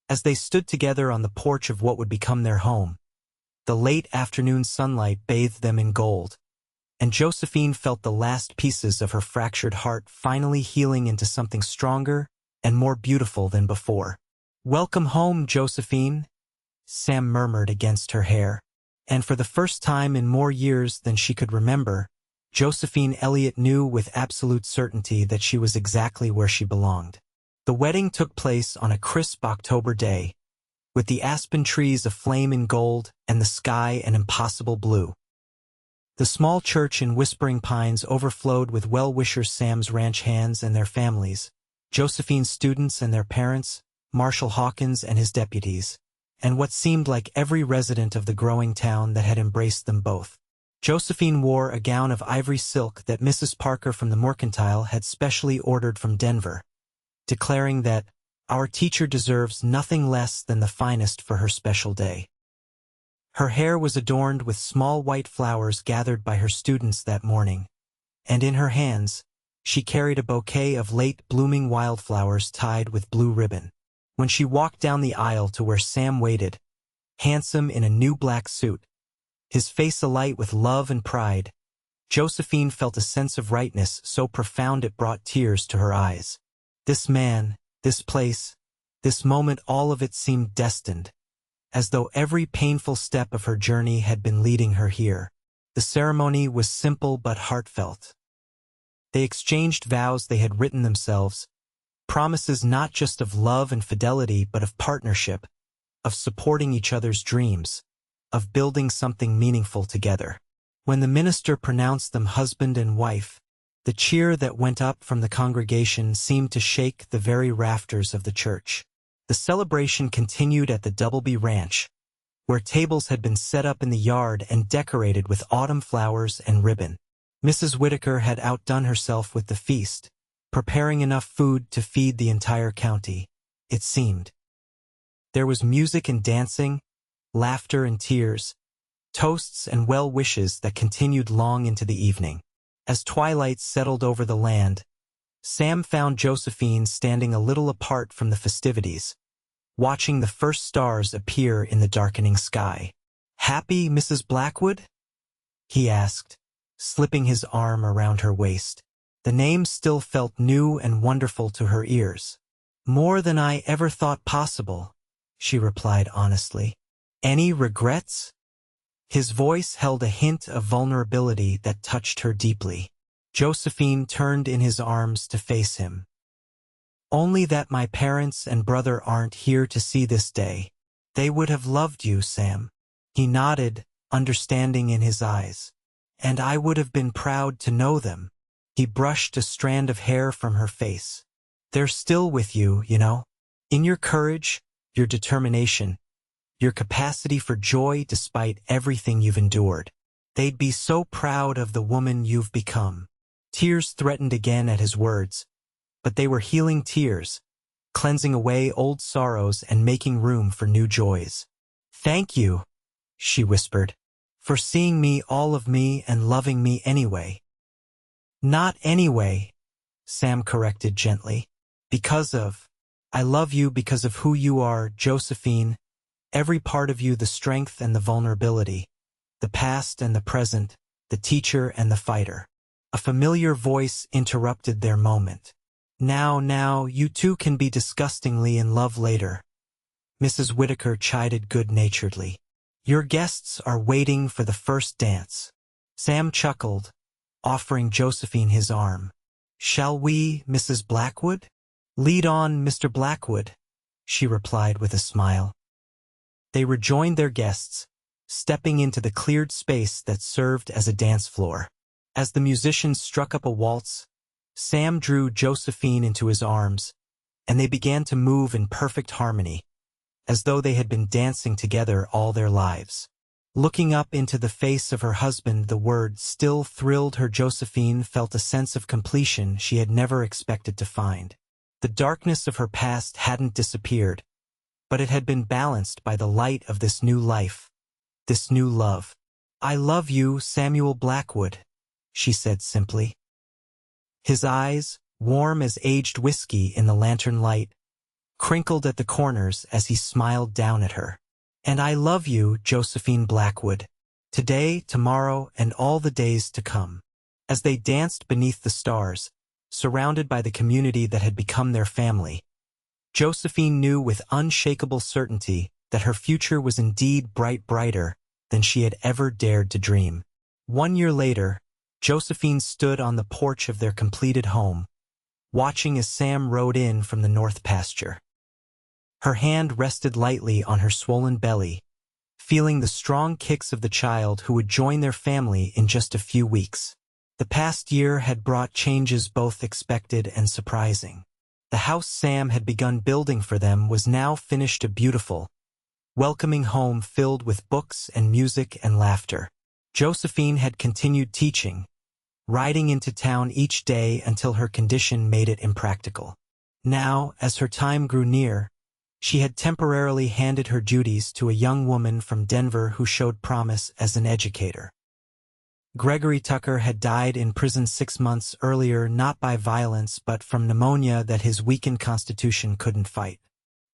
A: As they stood together on the porch of what would become their home, the late afternoon sunlight bathed them in gold, and Josephine felt the last pieces of her fractured heart finally healing into something stronger and more beautiful than before. Welcome home, Josephine, Sam murmured against her hair, and for the first time in more years than she could remember, Josephine Elliot knew with absolute certainty that she was exactly where she belonged. The wedding took place on a crisp October day, with the aspen trees aflame in gold and the sky an impossible blue. The small church in Whispering Pines overflowed with well-wishers, Sam's ranch hands and their families, Josephine's students and their parents, Marshal Hawkins and his deputies, and what seemed like every resident of the growing town that had embraced them both. Josephine wore a gown of ivory silk that Mrs. Parker from the Mercantile had specially ordered from Denver, declaring that our teacher deserves nothing less than the finest for her special day. Her hair was adorned with small white flowers gathered by her students that morning, and in her hands, she carried a bouquet of late blooming wildflowers tied with blue ribbon. When she walked down the aisle to where Sam waited, handsome in a new black suit, his face alight with love and pride, Josephine felt a sense of rightness so profound it brought tears to her eyes. This man, this place, this moment, all of it seemed destined, as though every painful step of her journey had been leading her here. The ceremony was simple but heartfelt. They exchanged vows they had written themselves, promises not just of love and fidelity but of partnership, of supporting each other's dreams, of building something meaningful together. When the minister pronounced them husband and wife, the cheer that went up from the congregation seemed to shake the very rafters of the church. The celebration continued at the Doubleby Ranch, where tables had been set up in the yard and decorated with autumn flowers and ribbon. Mrs. Whitaker had outdone herself with the feast, preparing enough food to feed the entire county, it seemed. There was music and dancing, laughter and tears, toasts and well wishes that continued long into the evening. As twilight settled over the land, Sam found Josephine standing a little apart from the festivities, watching the first stars appear in the darkening sky. "Happy, Mrs. Blackwood?" he asked, slipping his arm around her waist. The name still felt new and wonderful to her ears. "More than I ever thought possible," she replied honestly. "Any regrets?" His voice held a hint of vulnerability that touched her deeply. Josephine turned in his arms to face him. Only that my parents and brother aren't here to see this day. They would have loved you, Sam. He nodded, understanding in his eyes. And I would have been proud to know them. He brushed a strand of hair from her face. They're still with you, you know. In your courage, your determination, your capacity for joy despite everything you've endured. They'd be so proud of the woman you've become. Tears threatened again at his words, but they were healing tears, cleansing away old sorrows and making room for new joys. Thank you, she whispered, for seeing me, all of me, and loving me anyway. Not anyway, Sam corrected gently. I love you because of who you are, Josephine. Every part of you, the strength and the vulnerability, the past and the present, the teacher and the fighter. A familiar voice interrupted their moment. Now, you two can be disgustingly in love later. Mrs. Whitaker chided good-naturedly. Your guests are waiting for the first dance. Sam chuckled, offering Josephine his arm. Shall we, Mrs. Blackwood? Lead on, Mr. Blackwood, she replied with a smile. They rejoined their guests, stepping into the cleared space that served as a dance floor. As the musicians struck up a waltz, Sam drew Josephine into his arms, and they began to move in perfect harmony, as though they had been dancing together all their lives. Looking up into the face of her husband, the word still thrilled her. Josephine felt a sense of completion she had never expected to find. The darkness of her past hadn't disappeared, but it had been balanced by the light of this new life, this new love. I love you, Samuel Blackwood, she said simply. His eyes, warm as aged whiskey in the lantern light, crinkled at the corners as he smiled down at her. And I love you, Josephine Blackwood, today, tomorrow, and all the days to come. As they danced beneath the stars, surrounded by the community that had become their family, Josephine knew with unshakable certainty that her future was indeed brighter than she had ever dared to dream. 1 year later, Josephine stood on the porch of their completed home, watching as Sam rode in from the north pasture. Her hand rested lightly on her swollen belly, feeling the strong kicks of the child who would join their family in just a few weeks. The past year had brought changes both expected and surprising. The house Sam had begun building for them was now finished, a beautiful, welcoming home filled with books and music and laughter. Josephine had continued teaching, riding into town each day until her condition made it impractical. Now, as her time grew near, she had temporarily handed her duties to a young woman from Denver who showed promise as an educator. Gregory Tucker had died in prison 6 months earlier, not by violence but from pneumonia that his weakened constitution couldn't fight.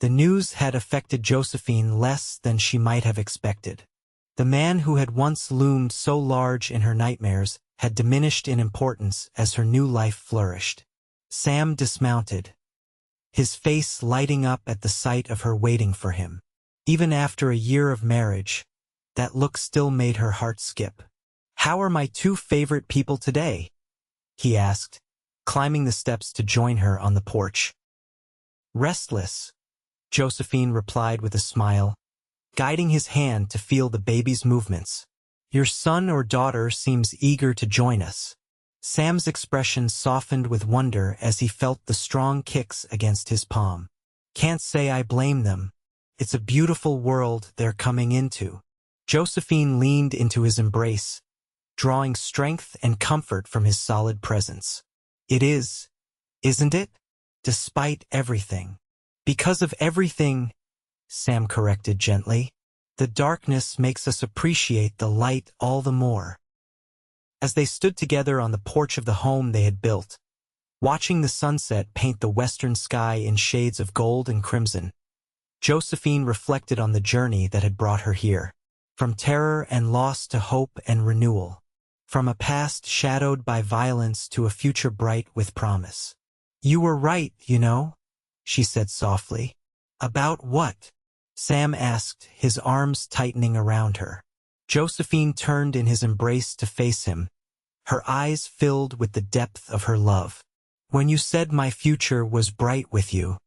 A: The news had affected Josephine less than she might have expected. The man who had once loomed so large in her nightmares had diminished in importance as her new life flourished. Sam dismounted, his face lighting up at the sight of her waiting for him. Even after a year of marriage, that look still made her heart skip. How are my two favorite people today? He asked, climbing the steps to join her on the porch. Restless, Josephine replied with a smile, guiding his hand to feel the baby's movements. Your son or daughter seems eager to join us. Sam's expression softened with wonder as he felt the strong kicks against his palm. Can't say I blame them. It's a beautiful world they're coming into. Josephine leaned into his embrace, drawing strength and comfort from his solid presence. It is, isn't it? Despite everything. Because of everything, Sam corrected gently. The darkness makes us appreciate the light all the more. As they stood together on the porch of the home they had built, watching the sunset paint the western sky in shades of gold and crimson, Josephine reflected on the journey that had brought her here. From terror and loss to hope and renewal. From a past shadowed by violence to a future bright with promise. You were right, you know, she said softly. About what? Sam asked, his arms tightening around her. Josephine turned in his embrace to face him, her eyes filled with the depth of her love. When you said my future was bright with you,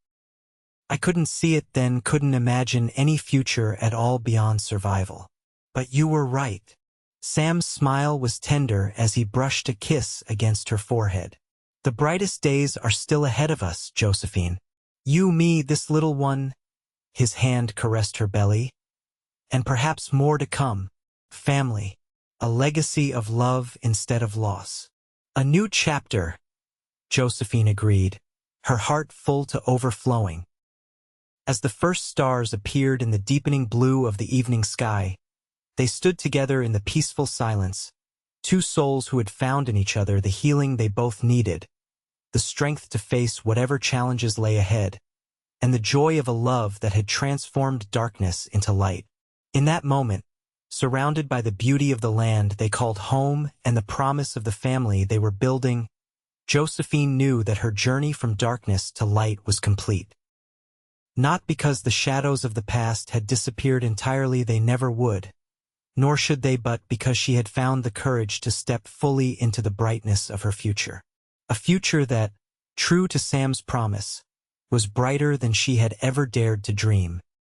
A: I couldn't see it then, couldn't imagine any future at all beyond survival. But you were right. Sam's smile was tender as he brushed a kiss against her forehead. The brightest days are still ahead of us, Josephine. You, me, this little one. His hand caressed her belly. And perhaps more to come. Family. A legacy of love instead of loss. A new chapter, Josephine agreed, her heart full to overflowing. As the first stars appeared in the deepening blue of the evening sky, they stood together in the peaceful silence, two souls who had found in each other the healing they both needed, the strength to face whatever challenges lay ahead, and the joy of a love that had transformed darkness into light. In that moment, surrounded by the beauty of the land they called home and the promise of the family they were building, Josephine knew that her journey from darkness to light was complete. Not because the shadows of the past had disappeared entirely, they never would, nor should they, but because she had found the courage to step fully into the brightness of her future. A future that, true to Sam's promise, was brighter than she had ever dared to dream.